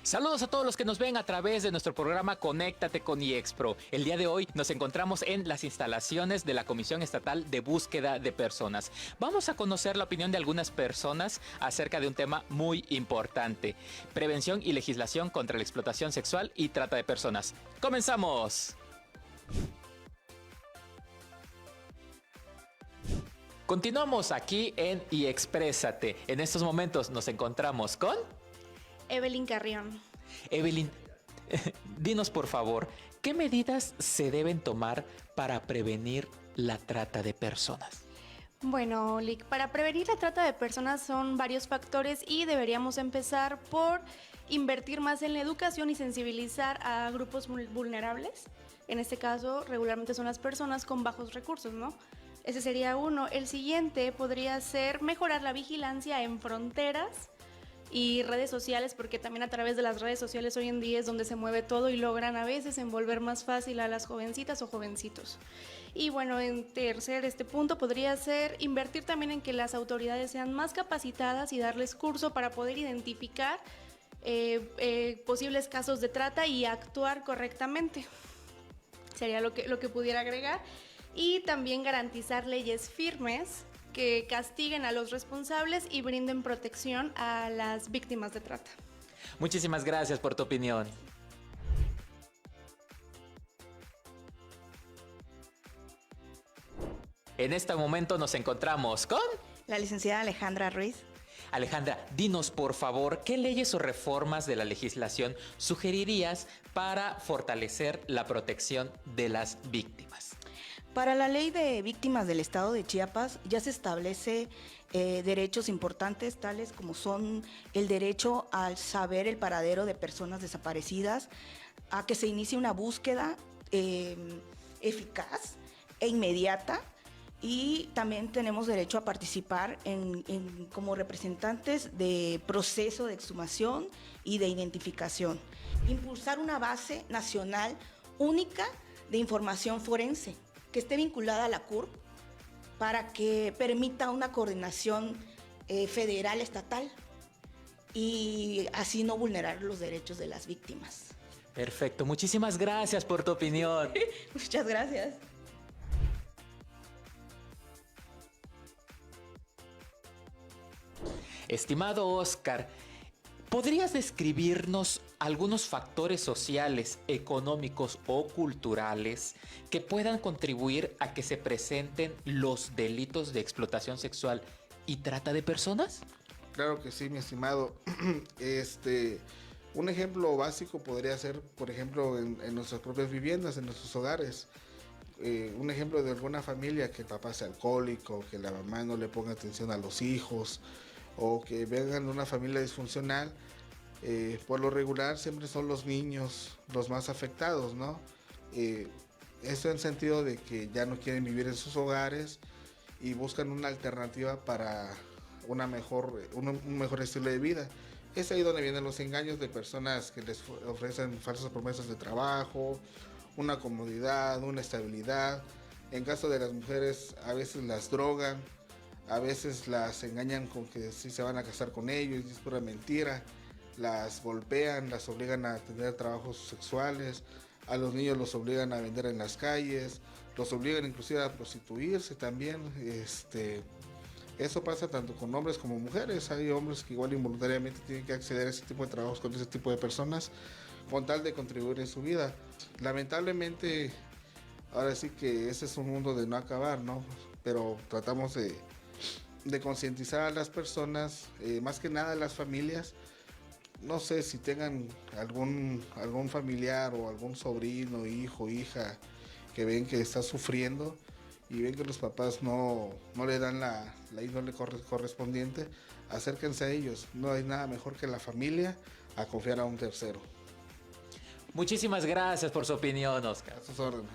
Saludos a todos los que nos ven a través de nuestro programa Conéctate con IEXPRO. El día de hoy nos encontramos en las instalaciones de la Comisión Estatal de Búsqueda de Personas. Vamos a conocer la opinión de algunas personas acerca de un tema muy importante: prevención y legislación contra la explotación sexual y trata de personas. ¡Comenzamos! Continuamos aquí en IEXPRÉSATE. En estos momentos nos encontramos con Evelyn Carrión. Evelyn, dinos por favor, ¿qué medidas se deben tomar para prevenir la trata de personas? Bueno, Lick, para prevenir la trata de personas son varios factores y deberíamos empezar por invertir más en la educación y sensibilizar a grupos vulnerables. En este caso, regularmente son las personas con bajos recursos, ¿no? Ese sería uno. El siguiente podría ser mejorar la vigilancia en fronteras y redes sociales, porque también a través de las redes sociales hoy en día es donde se mueve todo y logran a veces envolver más fácil a las jovencitas o jovencitos. Y bueno, en tercer punto podría ser invertir también en que las autoridades sean más capacitadas y darles curso para poder identificar posibles casos de trata y actuar correctamente. Sería lo que pudiera agregar. Y también garantizar leyes firmes que castiguen a los responsables y brinden protección a las víctimas de trata. Muchísimas gracias por tu opinión. En este momento nos encontramos con la licenciada Alejandra Ruiz. Alejandra, dinos por favor, ¿qué leyes o reformas de la legislación sugerirías para fortalecer la protección de las víctimas? Para la ley de víctimas del estado de Chiapas ya se establece derechos importantes tales como son el derecho al saber el paradero de personas desaparecidas, a que se inicie una búsqueda eficaz e inmediata y también tenemos derecho a participar como representantes de proceso de exhumación y de identificación. Impulsar una base nacional única de información forense que esté vinculada a la CURP para que permita una coordinación federal, estatal, y así no vulnerar los derechos de las víctimas. Perfecto, muchísimas gracias por tu opinión. Muchas gracias. Estimado Oscar, ¿podrías describirnos algunos factores sociales, económicos o culturales que puedan contribuir a que se presenten los delitos de explotación sexual y trata de personas? Claro que sí, mi estimado. Un ejemplo básico podría ser, por ejemplo, en nuestras propias viviendas, en nuestros hogares. Un ejemplo de alguna familia que el papá sea alcohólico, que la mamá no le ponga atención a los hijos, o que vengan de una familia disfuncional. Por lo regular siempre son los niños los más afectados, ¿no? Esto en sentido de que ya no quieren vivir en sus hogares y buscan una alternativa para un mejor estilo de vida. Es ahí donde vienen los engaños de personas que les ofrecen falsas promesas de trabajo, una comodidad, una estabilidad. En caso de las mujeres, a veces las drogan, a veces las engañan con que sí se van a casar con ellos y es pura mentira. Las golpean, las obligan a tener trabajos sexuales, a los niños los obligan a vender en las calles, los obligan inclusive a prostituirse también. Eso pasa tanto con hombres como mujeres. Hay hombres que igual involuntariamente tienen que acceder a ese tipo de trabajos con ese tipo de personas con tal de contribuir en su vida. Lamentablemente, ahora sí que ese es un mundo de no acabar, ¿no? Pero tratamos de concientizar a las personas, más que nada a las familias. No sé si tengan algún familiar o algún sobrino, hijo, hija que ven que está sufriendo y ven que los papás no le dan la índole correspondiente, acérquense a ellos. No hay nada mejor que la familia a confiar a un tercero. Muchísimas gracias por su opinión, Oscar. A sus órdenes.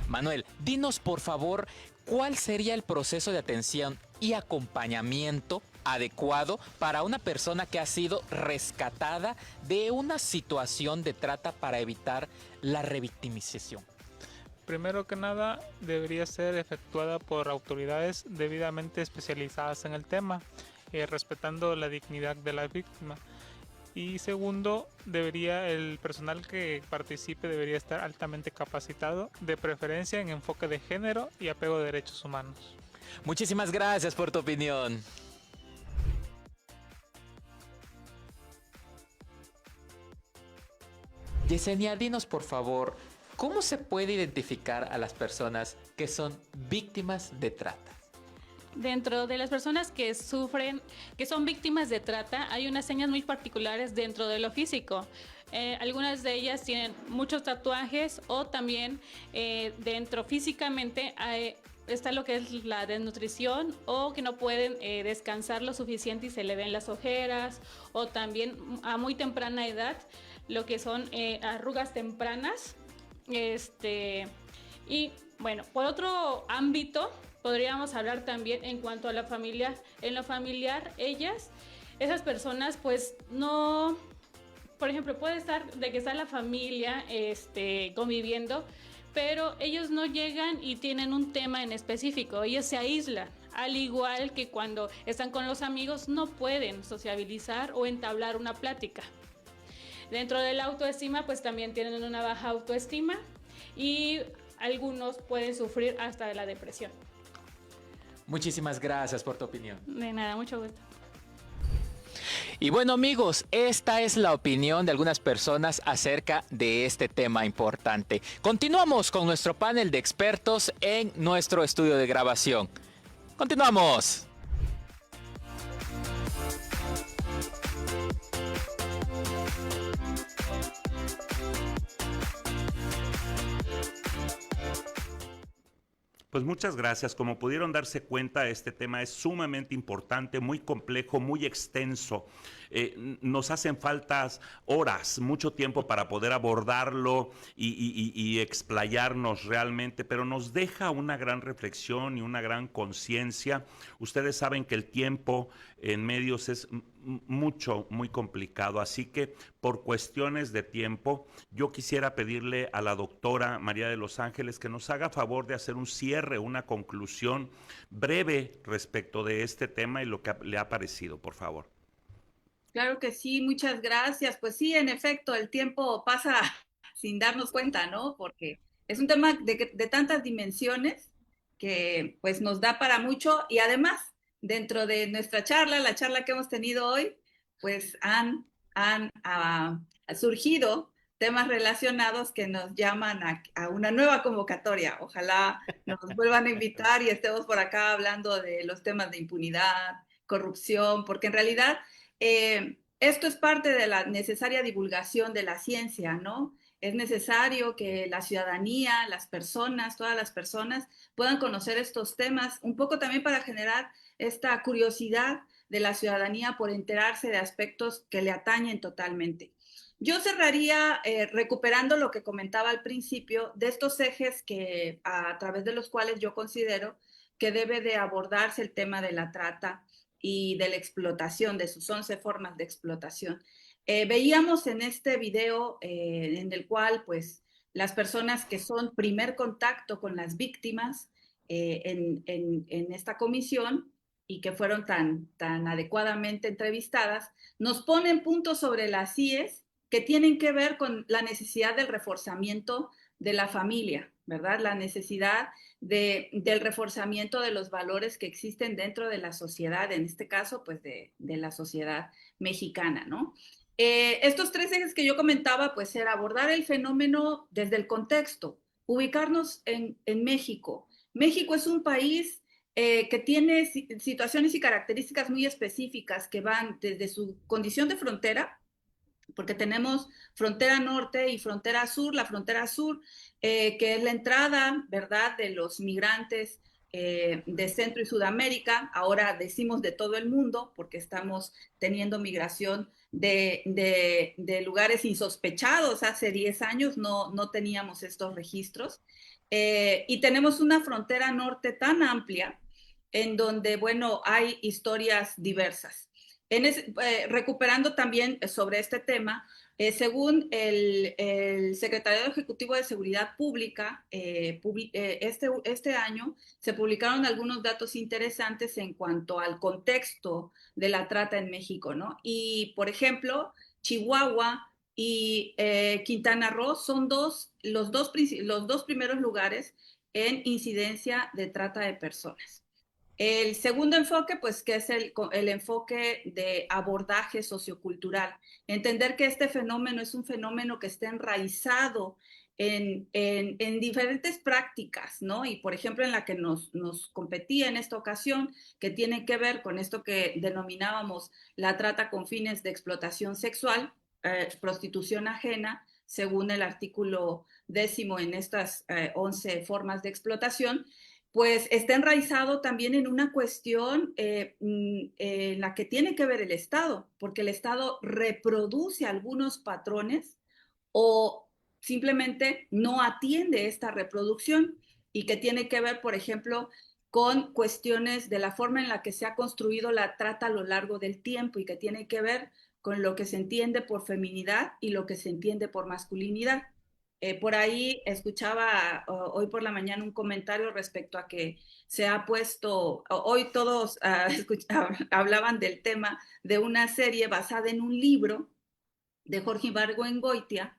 Manuel, dinos por favor, ¿cuál sería el proceso de atención y acompañamiento adecuado para una persona que ha sido rescatada de una situación de trata para evitar la revictimización? Primero que nada, debería ser efectuada por autoridades debidamente especializadas en el tema, respetando la dignidad de la víctima. Y segundo, el personal que participe debería estar altamente capacitado, de preferencia en enfoque de género y apego de derechos humanos. Muchísimas gracias por tu opinión. Yesenia, dinos por favor, ¿cómo se puede identificar a las personas que son víctimas de trata? Dentro de las personas que son víctimas de trata, hay unas señas muy particulares dentro de lo físico. Algunas de ellas tienen muchos tatuajes o también dentro físicamente está lo que es la desnutrición o que no pueden descansar lo suficiente y se le ven las ojeras, o también a muy temprana edad lo que son arrugas tempranas. Y bueno, por otro ámbito podríamos hablar también en cuanto a la familia. En lo familiar, esas personas pues no, por ejemplo, puede estar de que está la familia conviviendo, pero ellos no llegan y tienen un tema en específico, ellos se aíslan, al igual que cuando están con los amigos no pueden sociabilizar o entablar una plática. Dentro de la autoestima pues también tienen una baja autoestima y algunos pueden sufrir hasta de la depresión. Muchísimas gracias por tu opinión. De nada, mucho gusto. Y bueno amigos, esta es la opinión de algunas personas acerca de este tema importante. Continuamos con nuestro panel de expertos en nuestro estudio de grabación. Continuamos. Pues muchas gracias. Como pudieron darse cuenta, este tema es sumamente importante, muy complejo, muy extenso. Nos hacen faltas horas, mucho tiempo para poder abordarlo y explayarnos realmente, pero nos deja una gran reflexión y una gran conciencia. Ustedes saben que el tiempo en medios es muy complicado, así que por cuestiones de tiempo, yo quisiera pedirle a la doctora María de los Ángeles que nos haga favor de hacer un cierre, una conclusión breve respecto de este tema y lo que le ha parecido, por favor. Claro que sí, muchas gracias. Pues sí, en efecto, el tiempo pasa sin darnos cuenta, ¿no? Porque es un tema de tantas dimensiones que pues nos da para mucho y además dentro de nuestra charla, la charla que hemos tenido hoy, pues han surgido temas relacionados que nos llaman a una nueva convocatoria. Ojalá nos vuelvan a invitar y estemos por acá hablando de los temas de impunidad, corrupción, porque en realidad esto es parte de la necesaria divulgación de la ciencia, ¿no? Es necesario que la ciudadanía, las personas, todas las personas puedan conocer estos temas, un poco también para generar esta curiosidad de la ciudadanía por enterarse de aspectos que le atañen totalmente. Yo cerraría recuperando lo que comentaba al principio de estos ejes que a través de los cuales yo considero que debe de abordarse el tema de la trata y de la explotación, de sus 11 formas de explotación. Veíamos en este video en el cual pues las personas que son primer contacto con las víctimas en esta comisión y que fueron tan adecuadamente entrevistadas, nos ponen puntos sobre las IES que tienen que ver con la necesidad del reforzamiento de la familia, ¿verdad? La necesidad del reforzamiento de los valores que existen dentro de la sociedad, en este caso, pues de la sociedad mexicana, ¿no? Estos 3 ejes que yo comentaba, pues era abordar el fenómeno desde el contexto, ubicarnos en México. México es un país que tiene situaciones y características muy específicas que van desde su condición de frontera, porque tenemos frontera norte y frontera sur. La frontera sur, que es la entrada, ¿verdad?, de los migrantes de Centro y Sudamérica, ahora decimos de todo el mundo, porque estamos teniendo migración de lugares insospechados. Hace 10 años no teníamos estos registros. Y tenemos una frontera norte tan amplia en donde, bueno, hay historias diversas. Recuperando también sobre este tema, según el Secretariado Ejecutivo de Seguridad Pública, este año se publicaron algunos datos interesantes en cuanto al contexto de la trata en México, ¿no? Y, por ejemplo, Chihuahua y Quintana Roo son los dos primeros lugares en incidencia de trata de personas. El segundo enfoque, pues, que es el enfoque de abordaje sociocultural. Entender que este fenómeno es un fenómeno que está enraizado en diferentes prácticas, ¿no? Y, por ejemplo, en la que nos competía en esta ocasión, que tiene que ver con esto que denominábamos la trata con fines de explotación sexual, prostitución ajena, según el artículo 10 en estas 11 formas de explotación, pues está enraizado también en una cuestión en la que tiene que ver el Estado, porque el Estado reproduce algunos patrones o simplemente no atiende esta reproducción y que tiene que ver, por ejemplo, con cuestiones de la forma en la que se ha construido la trata a lo largo del tiempo y que tiene que ver con lo que se entiende por feminidad y lo que se entiende por masculinidad. Por ahí escuchaba hoy por la mañana un comentario respecto a que se ha puesto, hoy todos hablaban del tema de una serie basada en un libro de Jorge Ibargüengoitia,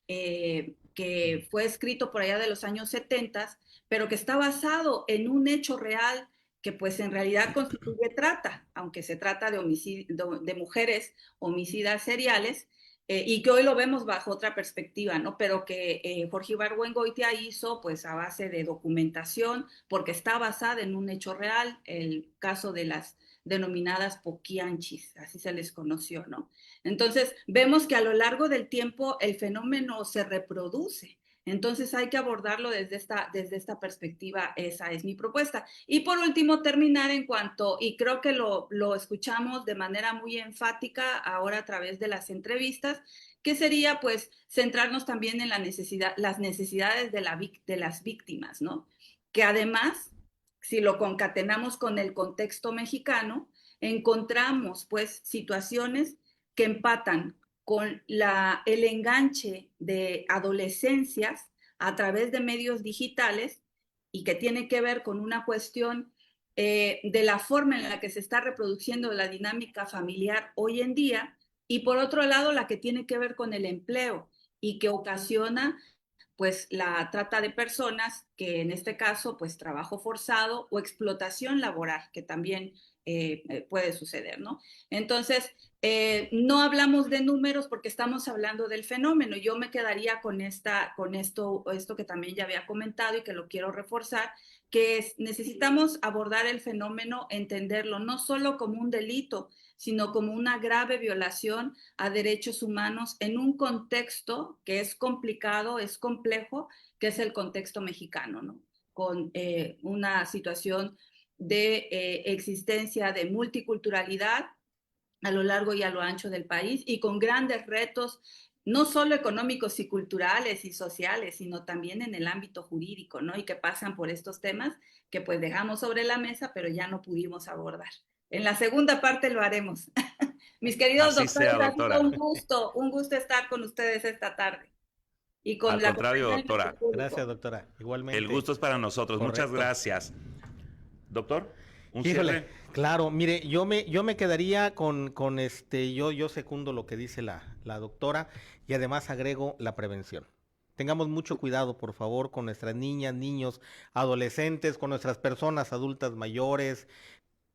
que fue escrito por allá de los años 70, pero que está basado en un hecho real que pues en realidad constituye trata, aunque se trata de mujeres homicidas seriales, y que hoy lo vemos bajo otra perspectiva, ¿no? Pero que Jorge Ibargüengoitia hizo pues a base de documentación, porque está basada en un hecho real, el caso de las denominadas poquianchis, así se les conoció, ¿no? Entonces, vemos que a lo largo del tiempo el fenómeno se reproduce. Entonces hay que abordarlo desde esta perspectiva. Esa es mi propuesta. Y por último, terminar en cuanto, y creo que lo escuchamos de manera muy enfática ahora a través de las entrevistas, que sería pues centrarnos también en las necesidades de las víctimas, ¿no? Que además, si lo concatenamos con el contexto mexicano, encontramos pues situaciones que empatan con el enganche de adolescencias a través de medios digitales y que tiene que ver con una cuestión de la forma en la que se está reproduciendo la dinámica familiar hoy en día, y por otro lado la que tiene que ver con el empleo y que ocasiona pues la trata de personas, que en este caso pues trabajo forzado o explotación laboral, que también puede suceder, ¿no? Entonces, no hablamos de números porque estamos hablando del fenómeno. Yo me quedaría con esto que también ya había comentado y que lo quiero reforzar, que es, necesitamos abordar el fenómeno, entenderlo no solo como un delito, sino como una grave violación a derechos humanos en un contexto que es complicado, es complejo, que es el contexto mexicano, ¿no? Con una situación de existencia de multiculturalidad a lo largo y a lo ancho del país, y con grandes retos, no solo económicos y culturales y sociales, sino también en el ámbito jurídico, ¿no? Y que pasan por estos temas que pues dejamos sobre la mesa, pero ya no pudimos abordar. En la segunda parte lo haremos. Mis queridos Así doctores, sea, ha sido doctora. un gusto estar con ustedes esta tarde. Y con Al la contrario, compañía del doctora. público. Gracias, doctora. Igualmente. El gusto es para nosotros. Correcto. Muchas gracias. Doctor, un Híjole, cierre. claro, mire, yo me quedaría con yo secundo lo que dice la doctora, y además agrego la prevención. Tengamos mucho cuidado, por favor, con nuestras niñas, niños, adolescentes, con nuestras personas adultas mayores,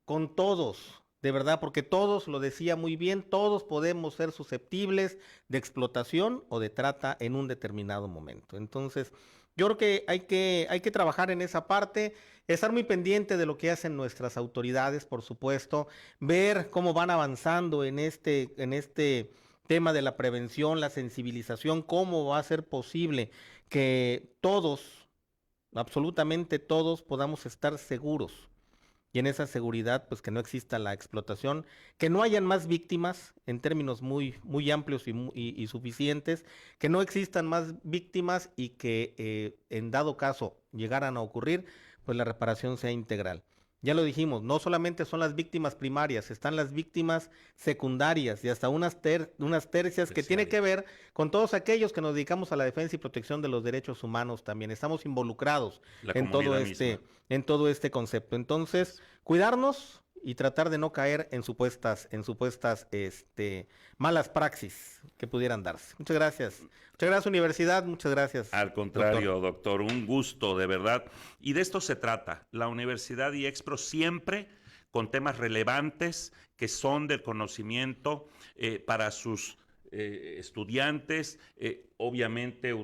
con todos, de verdad, porque todos, lo decía muy bien, todos podemos ser susceptibles de explotación o de trata en un determinado momento. Entonces, yo creo que hay que trabajar en esa parte, estar muy pendiente de lo que hacen nuestras autoridades, por supuesto, ver cómo van avanzando en este tema de la prevención, la sensibilización, cómo va a ser posible que todos, absolutamente todos, podamos estar seguros. Y en esa seguridad, pues que no exista la explotación, que no hayan más víctimas en términos muy, muy amplios y suficientes, que no existan más víctimas y que en dado caso llegaran a ocurrir, pues la reparación sea integral. Ya lo dijimos, no solamente son las víctimas primarias, están las víctimas secundarias y hasta unas tercias que tiene que ver con todos aquellos que nos dedicamos a la defensa y protección de los derechos humanos también. Estamos involucrados en todo este concepto. Entonces, cuidarnos y tratar de no caer en supuestas malas praxis que pudieran darse. Muchas gracias. Muchas gracias, universidad. Muchas gracias. Al contrario, doctor, un gusto, de verdad. Y de esto se trata. La Universidad IEXPRO siempre con temas relevantes que son del conocimiento para sus estudiantes. Obviamente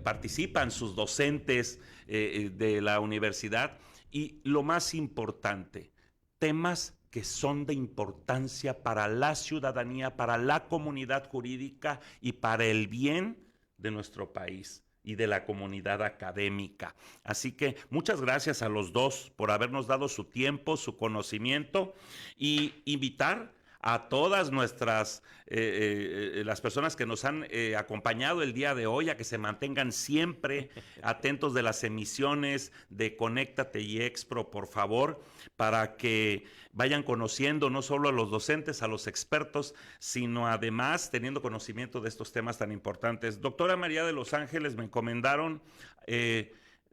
participan sus docentes de la universidad. Y lo más importante, temas que son de importancia para la ciudadanía, para la comunidad jurídica y para el bien de nuestro país y de la comunidad académica. Así que muchas gracias a los dos por habernos dado su tiempo, su conocimiento, y invitar a todas nuestras, las personas que nos han acompañado el día de hoy, a que se mantengan siempre atentos de las emisiones de Conéctate IEXPRO, por favor, para que vayan conociendo no solo a los docentes, a los expertos, sino además teniendo conocimiento de estos temas tan importantes. Doctora María de los Ángeles, me encomendaron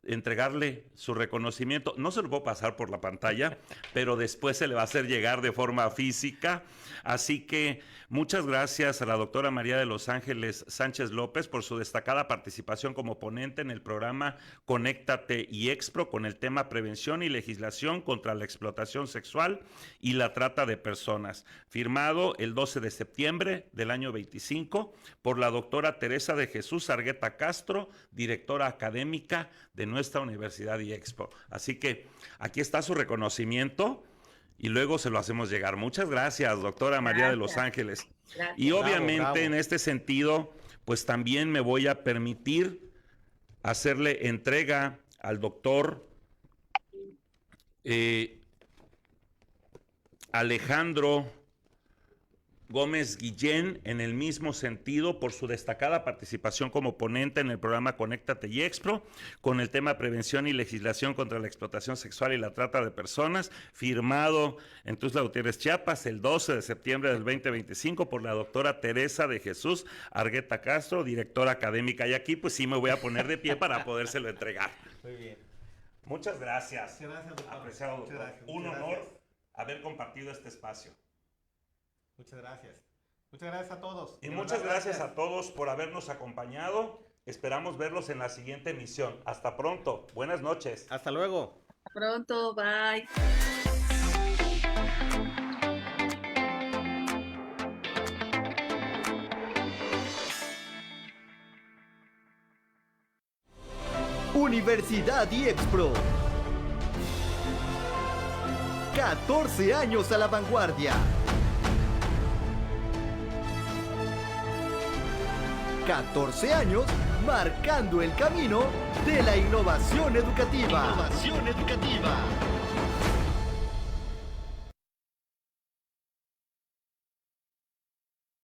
entregarle su reconocimiento. No se lo puedo pasar por la pantalla, pero después se le va a hacer llegar de forma física. Así que muchas gracias a la doctora María de los Ángeles Sánchez López por su destacada participación como ponente en el programa Conéctate IEXPRO con el tema Prevención y Legislación contra la Explotación Sexual y la Trata de Personas, firmado el 12 de septiembre del año 25 por la doctora Teresa de Jesús Argueta Castro, directora académica de nuestra Universidad IEXPRO. Así que aquí está su reconocimiento y luego se lo hacemos llegar. Muchas gracias, doctora María de los Ángeles. Gracias. Y obviamente Bravo. en este sentido, pues también me voy a permitir hacerle entrega al doctor Alejandro Gómez Guillén, en el mismo sentido, por su destacada participación como ponente en el programa Conéctate y Expro, con el tema Prevención y Legislación contra la Explotación Sexual y la Trata de Personas, firmado en Tuxtla Gutiérrez, Chiapas, el 12 de septiembre del 2025, por la doctora Teresa de Jesús Argueta Castro, directora académica. Y aquí, pues sí me voy a poner de pie para podérselo entregar. Muy bien. Muchas gracias. Muchas gracias, doctor. Apreciado doctor. Muchas gracias, Un muchas honor gracias. haber compartido este espacio. Muchas gracias. Muchas gracias a todos. Y muchas gracias a todos por habernos acompañado. Esperamos verlos en la siguiente emisión. Hasta pronto. Buenas noches. Hasta luego. Hasta pronto. Bye. Universidad IEXPRO. 14 años a la vanguardia. 14 años marcando el camino de la innovación educativa. Innovación educativa.